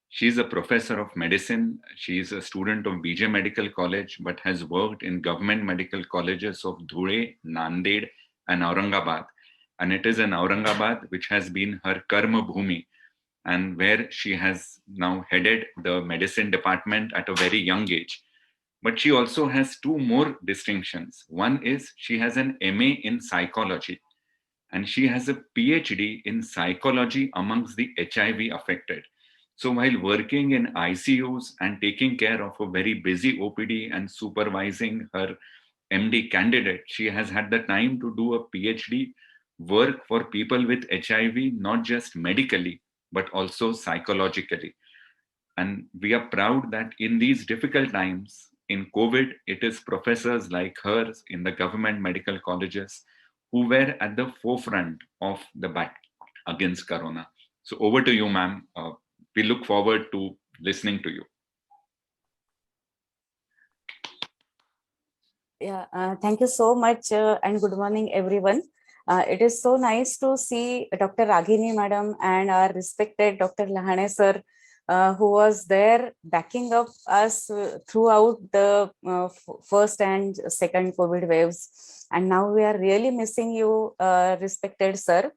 She's a professor of medicine. She is a student of BJ Medical College, but has worked in government medical colleges of Dhule, Nanded, and Aurangabad. And it is in Aurangabad which has been her Karma Bhumi, and where she has now headed the medicine department at a very young age. But she also has two more distinctions. One is she has an MA in psychology, and she has a PhD in psychology amongst the HIV affected. So while working in ICUs and taking care of a very busy OPD and supervising her MD candidate, she has had the time to do a PhD work for people with HIV, not just medically, but also psychologically. And we are proud that in these difficult times, in COVID, it is professors like hers in the government medical colleges who were at the forefront of the battle against Corona. So over to you, ma'am. We look forward to listening to you. Yeah, thank you so much and good morning, everyone. It is so nice to see Dr. Raghini madam and our respected Dr. Lahane sir, who was there backing up us throughout the first and second COVID waves. And now we are really missing you, respected sir.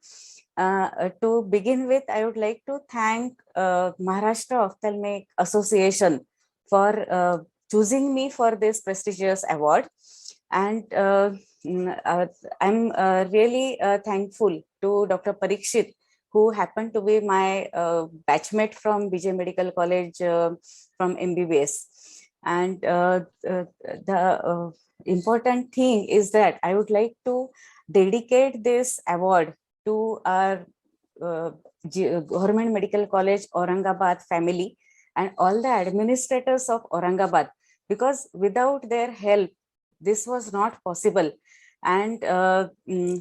To begin with, I would like to thank Maharashtra Ophthalmic Association for choosing me for this prestigious award. And I'm really thankful to Dr. Parikshit, who happened to be my batchmate from BJ Medical College from MBBS. And the important thing is that I would like to dedicate this award to our Government Medical College Aurangabad family and all the administrators of Aurangabad, because without their help, this was not possible. And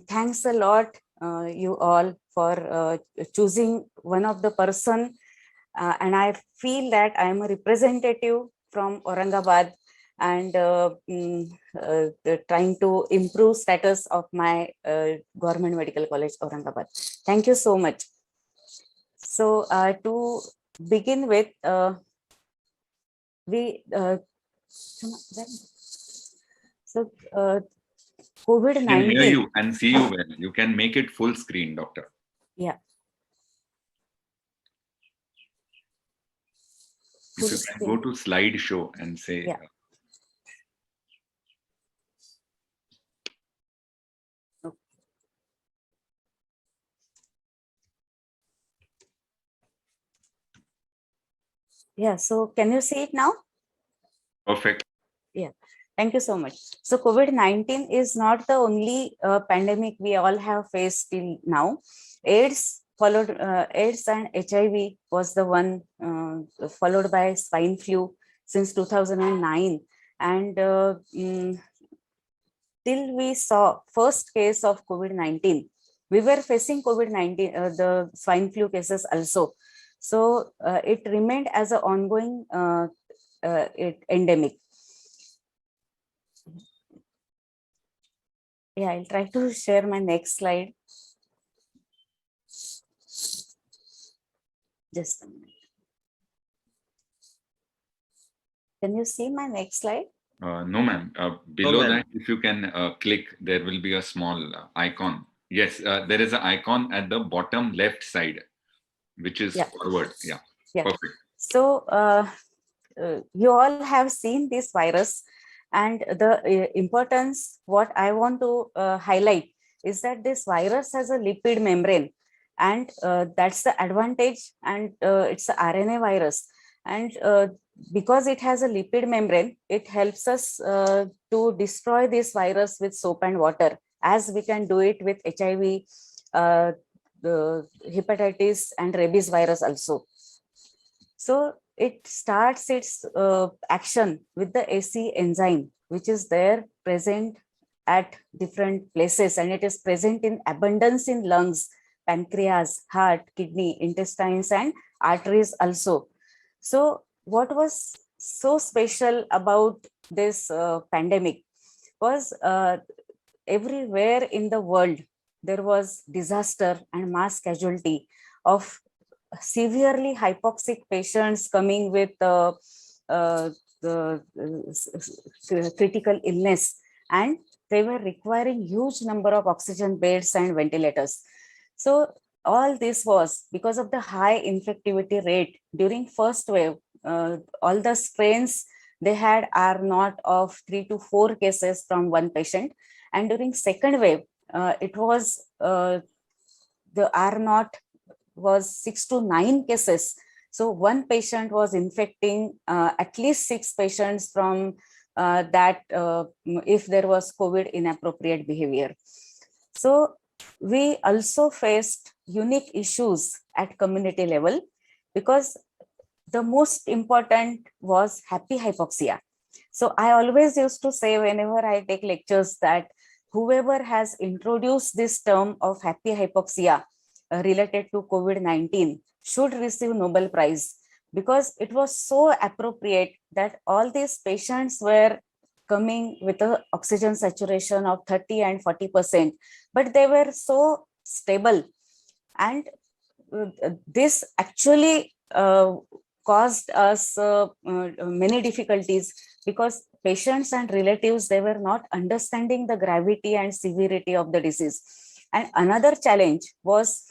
thanks a lot, you all, for choosing one of the person. And I feel that I am a representative from Aurangabad and trying to improve status of my Government Medical College Aurangabad. Thank you so much. So to begin with, COVID-19. I can hear you and see you well. You can make it full screen, doctor. Yeah. If you can go to slideshow and say. Yeah. Yeah, so can you see it now? Perfect. Yeah, thank you so much. So COVID-19 is not the only pandemic we all have faced till now. AIDS and HIV was the one, followed by swine flu since 2009. And till we saw first case of COVID-19, we were facing COVID-19, the swine flu cases also. So it remained as an ongoing endemic. Yeah, I'll try to share my next slide. Just a minute. Can you see my next slide? No, ma'am. Below that, if you can click, there will be a small icon. Yes, there is an icon at the bottom left side, which is forward. Yeah, perfect. So you all have seen this virus, and the importance, what I want to highlight is that this virus has a lipid membrane, and that's the advantage, and it's an RNA virus. And because it has a lipid membrane, it helps us to destroy this virus with soap and water, as we can do it with HIV, the hepatitis and rabies virus also. So it starts its action with the AC enzyme, which is there present at different places, and it is present in abundance in lungs, pancreas, heart, kidney, intestines, and arteries also. So what was so special about this pandemic was everywhere in the world, there was disaster and mass casualty of severely hypoxic patients coming with critical illness, and they were requiring huge number of oxygen beds and ventilators. So all this was because of the high infectivity rate during first wave. All the strains they had are not of 3 to 4 cases from one patient, and during second wave, it was the R naught was 6 to 9 cases. So one patient was infecting at least 6 patients from that if there was COVID inappropriate behavior. So we also faced unique issues at community level, because the most important was happy hypoxia. So I always used to say whenever I take lectures that whoever has introduced this term of happy hypoxia related to COVID-19 should receive Nobel Prize, because it was so appropriate that all these patients were coming with an oxygen saturation of 30 and 40%, but they were so stable. And this actually caused us many difficulties, because patients and relatives, they were not understanding the gravity and severity of the disease. And another challenge was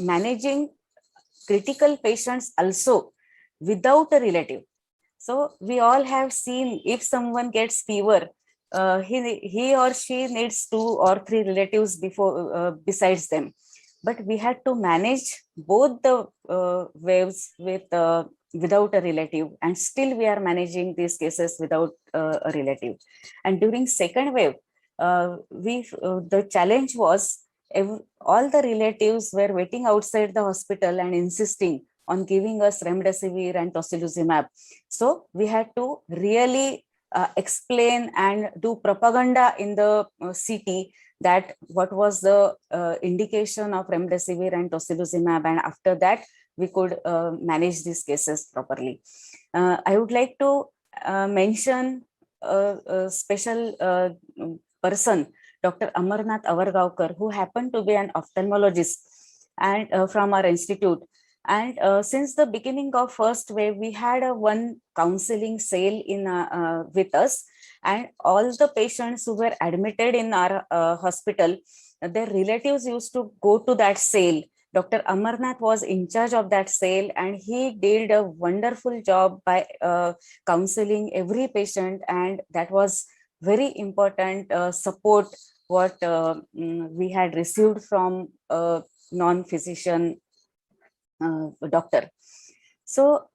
managing critical patients also without a relative. So we all have seen, if someone gets fever, he or she needs 2 or 3 relatives besides them. But we had to manage both the waves without a relative, and still we are managing these cases without a relative. And during second wave, the challenge was all the relatives were waiting outside the hospital and insisting on giving us remdesivir and tocilizumab. So we had to really explain and do propaganda in the city that what was the indication of remdesivir and tocilizumab, and after that we could manage these cases properly. I would like to mention a special person, Dr. Amarnath Avargaonkar, who happened to be an ophthalmologist and from our institute. And since the beginning of first wave, we had one counseling cell in with us, and all the patients who were admitted in our hospital, their relatives used to go to that cell. Dr. Amarnath was in charge of that cell, and he did a wonderful job by counseling every patient, and that was very important support what we had received from a non-physician doctor. So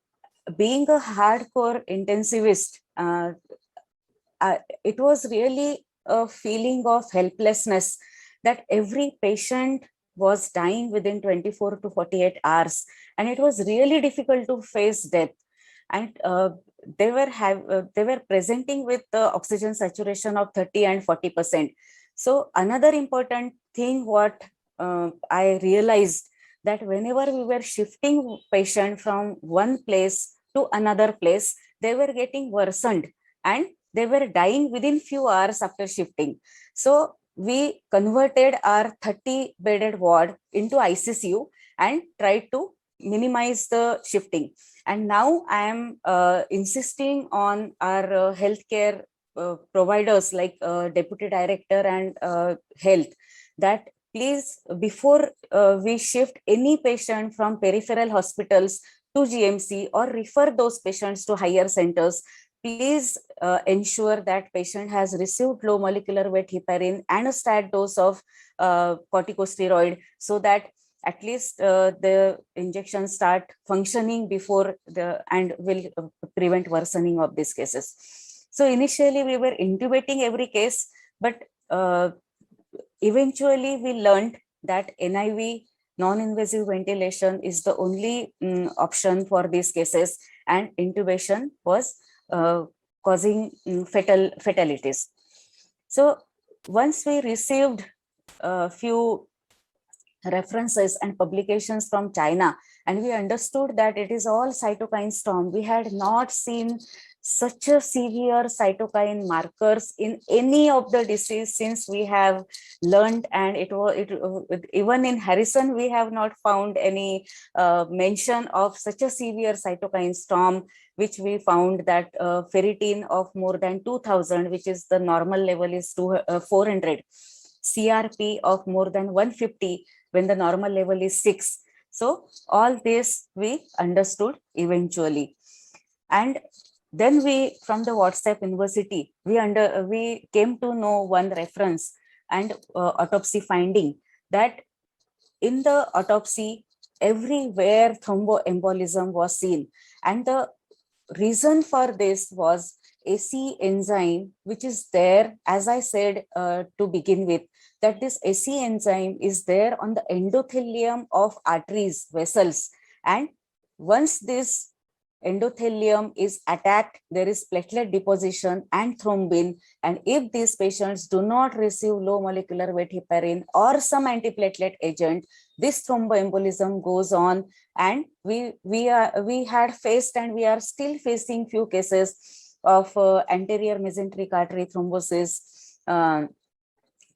being a hardcore intensivist, it was really a feeling of helplessness that every patient was dying within 24 to 48 hours, and it was really difficult to face death. And they were presenting with the oxygen saturation of 30 and 40%. So another important thing what I realized, that whenever we were shifting patient from one place to another place, they were getting worsened and they were dying within few hours after shifting. So we converted our 30 bedded ward into ICCU and tried to minimize the shifting. And now I am insisting on our healthcare providers like Deputy Director and Health, that please, before we shift any patient from peripheral hospitals to GMC or refer those patients to higher centers, please ensure that patient has received low molecular weight heparin and a stat dose of corticosteroid, so that at least the injections start functioning before and will prevent worsening of these cases. So initially we were intubating every case, but eventually we learned that NIV, non-invasive ventilation, is the only option for these cases, and intubation was causing fatalities. So once we received a few references and publications from China, and we understood that it is all cytokine storm. We had not seen such a severe cytokine markers in any of the disease since we have learned, and even in Harrison we have not found any mention of such a severe cytokine storm, which we found that ferritin of more than 2000, which is the normal level is 400, CRP of more than 150 when the normal level is 6. So all this we understood eventually. And then we, from the WhatsApp University, we came to know one reference and autopsy finding, that in the autopsy everywhere thromboembolism was seen, and the reason for this was AC enzyme, which is there, as I said to begin with, that this AC enzyme is there on the endothelium of arteries, vessels, and once this endothelium is attacked, there is platelet deposition and thrombin, and if these patients do not receive low molecular weight heparin or some antiplatelet agent, this thromboembolism goes on. And we had faced, and we are still facing, few cases of anterior mesenteric artery thrombosis,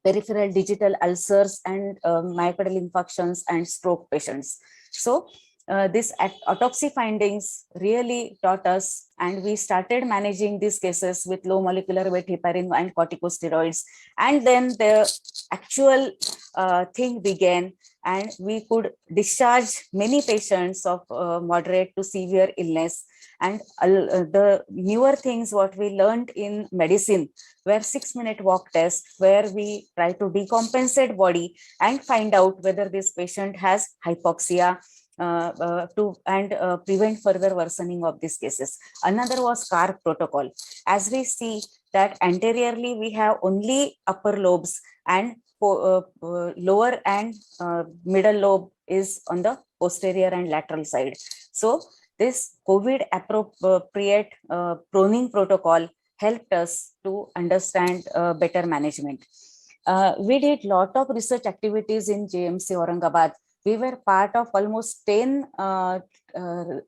peripheral digital ulcers, and myocardial infarctions and stroke patients. So this autopsy findings really taught us, and we started managing these cases with low molecular weight heparin and corticosteroids. And then the actual thing began, and we could discharge many patients of moderate to severe illness. And the newer things what we learned in medicine were 6-minute walk test, where we try to decompensate body and find out whether this patient has hypoxia, prevent further worsening of these cases. Another was CAR protocol. As we see that anteriorly we have only upper lobes and lower and middle lobe is on the posterior and lateral side. So this COVID appropriate proning protocol helped us to understand better management. We did lot of research activities in JMC Aurangabad. We were part of almost 10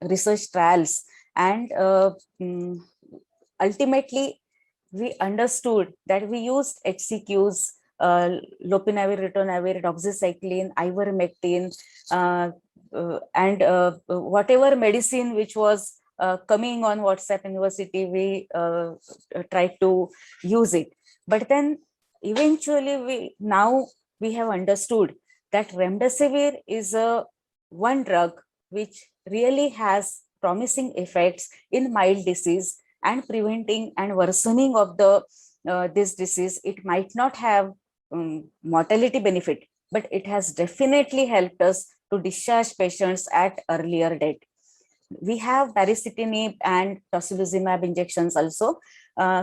research trials, and ultimately we understood that we used HCQs, lopinavir, ritonavir, doxycycline, ivermectin, and whatever medicine which was coming on WhatsApp University, we tried to use it. But then eventually we have understood that remdesivir is one drug which really has promising effects in mild disease and preventing and worsening of the this disease. It might not have mortality benefit, but it has definitely helped us to discharge patients at earlier date. We have baricitinib and tocilizumab injections also.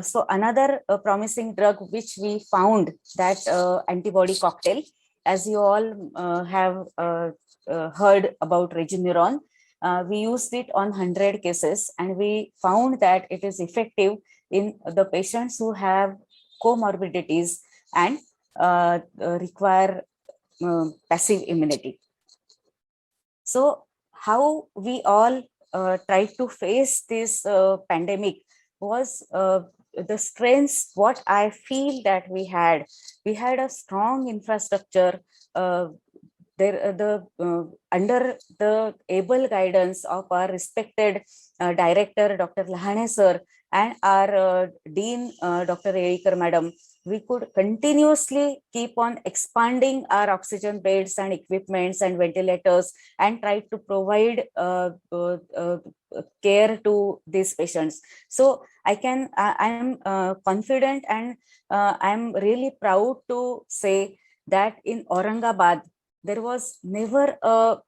So another promising drug which we found, that antibody cocktail, as you all have heard about Regeneron. We used it on 100 cases, and we found that it is effective in the patients who have comorbidities and require passive immunity. So how we all tried to face this pandemic was the strengths. What I feel that we had a strong infrastructure under the able guidance of our respected director, Dr. Lahane sir, and our dean, Dr. Eikar madam. We could continuously keep on expanding our oxygen beds and equipments and ventilators, and try to provide care to these patients. So I am confident, and I'm really proud to say that in Aurangabad, there was never a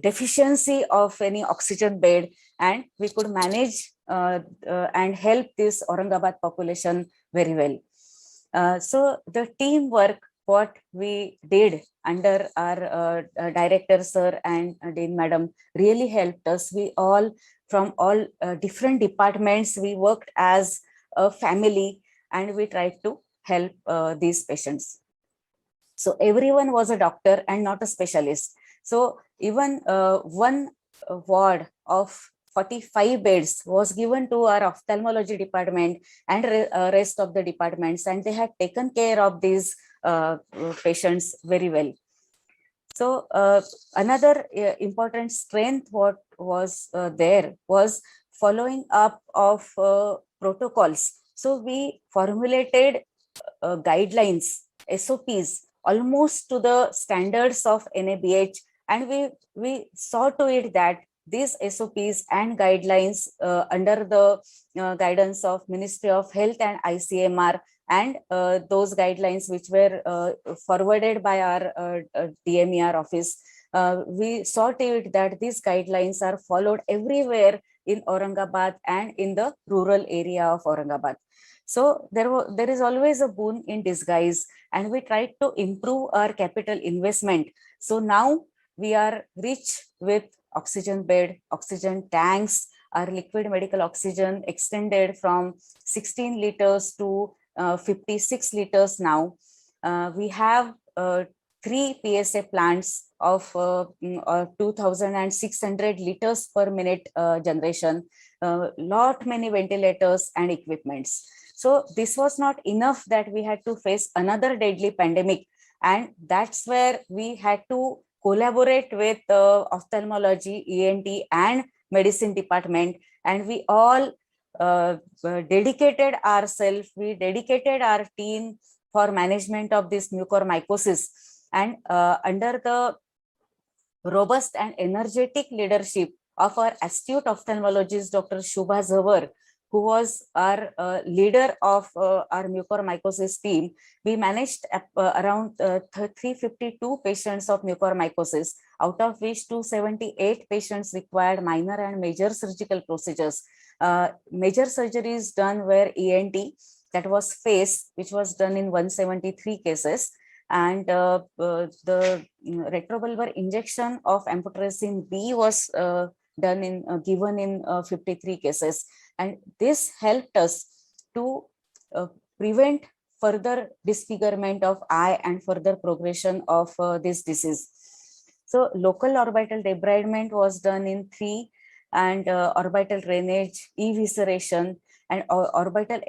deficiency of any oxygen bed, and we could manage and help this Aurangabad population very well. So the teamwork, what we did under our director sir and Dean madam, really helped us. We all, from all different departments, we worked as a family, and we tried to help these patients. So everyone was a doctor and not a specialist. So even one ward of 45 beds was given to our ophthalmology department and rest of the departments, and they had taken care of these patients very well. So another important strength what was there was following up of protocols. So we formulated guidelines, SOPs, almost to the standards of NABH, and we saw to it that these SOPs and guidelines under the guidance of Ministry of Health and ICMR, and those guidelines which were forwarded by our DMER office, we saw to it that these guidelines are followed everywhere in Aurangabad and in the rural area of Aurangabad. So there is always a boon in disguise, and we tried to improve our capital investment. So now we are rich with oxygen bed, oxygen tanks. Our liquid medical oxygen extended from 16 liters to 56 liters now. We have 3 PSA plants of 2,600 liters per minute generation, lot many ventilators and equipments. So this was not enough that we had to face another deadly pandemic, and that's where we had to collaborate with ophthalmology, ENT and medicine department, and we all dedicated ourselves, we dedicated our team for management of this mucormycosis. And under the robust and energetic leadership of our astute ophthalmologist, Dr. Shubha Zawar, who was our leader of our mucormycosis team, we managed around 352 patients of mucormycosis. out of which 278 patients required minor and major surgical procedures. Major surgeries done were ENT, that was face, which was done in 173 cases, and the retrobulbar injection of amphotericin B was given in 53 cases, and this helped us to prevent further disfigurement of eye and further progression of this disease. So local orbital debridement was done in 3, and orbital drainage, evisceration, and orbital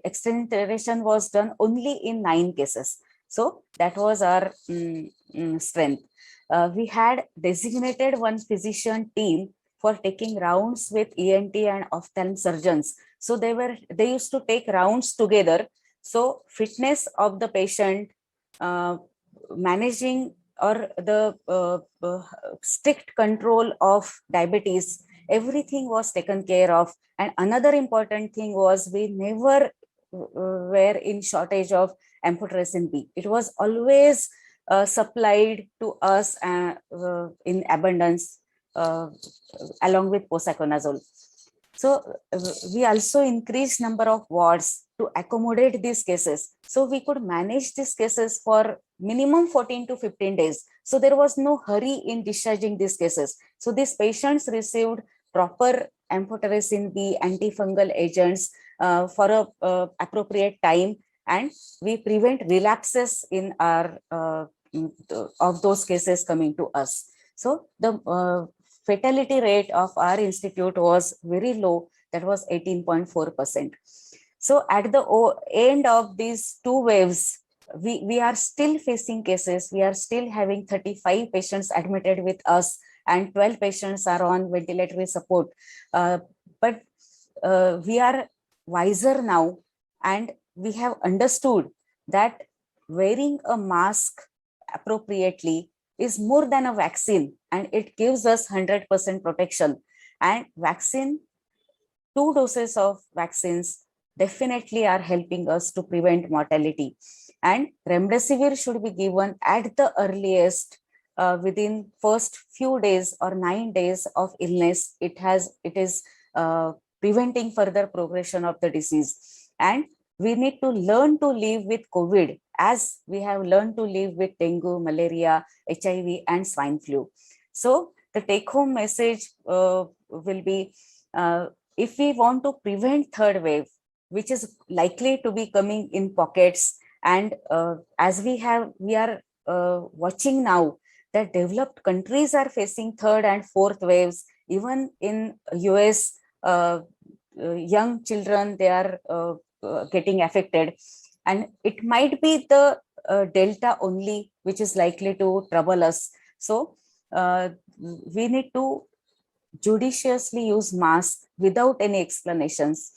extenderation was done only in 9 cases. So that was our strength. We had designated one physician team for taking rounds with ENT and ophthalm surgeons. So they used to take rounds together. So fitness of the patient, managing or the strict control of diabetes, everything was taken care of. And another important thing was we never were in shortage of amphotericin B. It was always supplied to us in abundance along with posaconazole. So we also increased number of wards to accommodate these cases. So we could manage these cases for minimum 14 to 15 days. So there was no hurry in discharging these cases. So these patients received proper amphotericin B antifungal agents for a appropriate time, and we prevent relapses in our of those cases coming to us. So the fatality rate of our institute was very low, that was 18.4%. So at the end of these 2 waves, we are still facing cases. We are still having 35 patients admitted with us, and 12 patients are on ventilatory support. But we are wiser now, and we have understood that wearing a mask appropriately is more than a vaccine, and it gives us 100% protection. And 2 doses of vaccines definitely are helping us to prevent mortality. And remdesivir should be given at the earliest within first few days or 9 days of illness. It is preventing further progression of the disease. And we need to learn to live with COVID as we have learned to live with dengue, malaria, HIV, and swine flu. So the take-home message will be, if we want to prevent 3rd wave, which is likely to be coming in pockets, and as we are watching now that developed countries are facing 3rd and 4th waves. Even in US, young children, they are getting affected, and it might be the Delta only which is likely to trouble us. So we need to judiciously use masks without any explanations.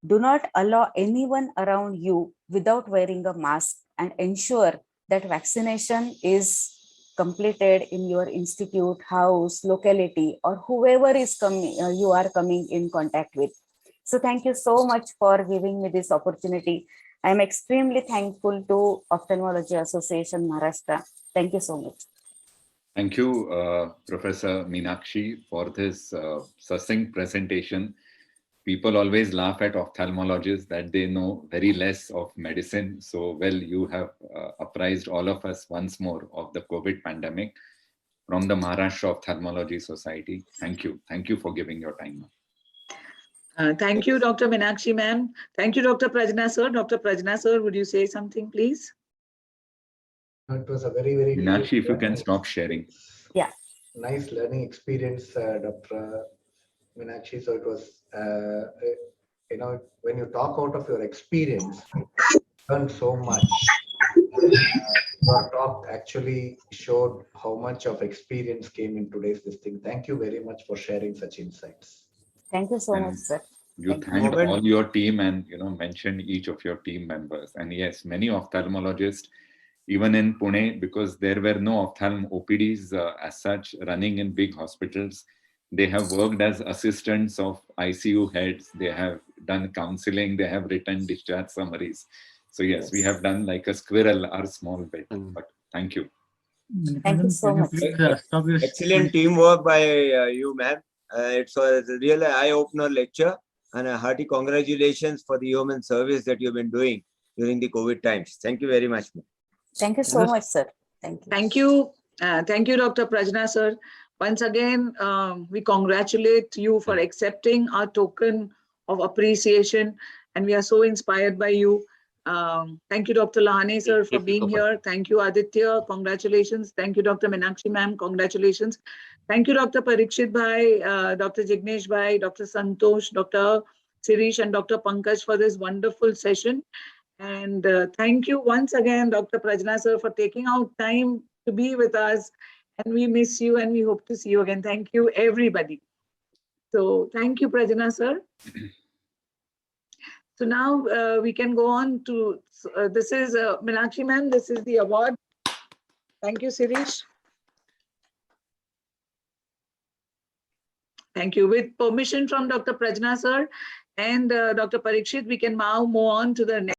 Do not allow anyone around you without wearing a mask, and ensure that vaccination is completed in your institute, house, locality, or whoever is coming, you are coming in contact with. So thank you so much for giving me this opportunity. I am extremely thankful to Ophthalmology Association Maharashtra. Thank you so much. Thank you, Professor Meenakshi, for this succinct presentation. People always laugh at ophthalmologists that they know very less of medicine. So, well, you have apprised all of us once more of the COVID pandemic from the Maharashtra Ophthalmology Society. Thank you. Thank you for giving your time. Thank you, Dr. Meenakshi ma'am. Thank you, Dr. Prajna sir. Dr. Prajna sir, would you say something, please? It was a very, very Meenakshi, if you can stop sharing. Yeah. Nice learning experience, Dr. Meenakshi. So it was, when you talk out of your experience, you learn so much. Your talk actually showed how much of experience came in today's thing. Thank you very much for sharing such insights. Thank you so much, sir. You thanked all your team and mentioned each of your team members. And yes, many ophthalmologists, even in Pune, because there were no ophthalm OPDs as such running in big hospitals, they have worked as assistants of ICU heads. They have done counseling. They have written discharge summaries. So yes, we have done like a squirrel, our small bit. But thank you. Thank you so much. Excellent teamwork by you, ma'am. It was really an eye-opener lecture, and a hearty congratulations for the human service that you've been doing during the COVID times. Thank you very much, ma'am. Thank you so much, sir. Thank you. Thank you. Thank you, Dr. Prajna, sir. Once again, we congratulate you for accepting our token of appreciation, and we are so inspired by you. Thank you, Dr. Lahane, sir, for being here. Thank you, Aditya. Congratulations. Thank you, Dr. Meenakshi, ma'am. Congratulations. Thank you, Dr. Parikshit bhai, Dr. Jignesh bhai, Dr. Santosh, Dr. Sirish, and Dr. Pankaj for this wonderful session. And thank you once again, Dr. Prajna, sir, for taking out time to be with us. And we miss you and we hope to see you again. Thank you, everybody. So thank you, Prajna, sir. So now we can go on to, this is Meenakshi ma'am, this is the award. Thank you, Sirish. Thank you. With permission from Dr. Prajna, sir, and Dr. Parikshit, we can now move on to the next.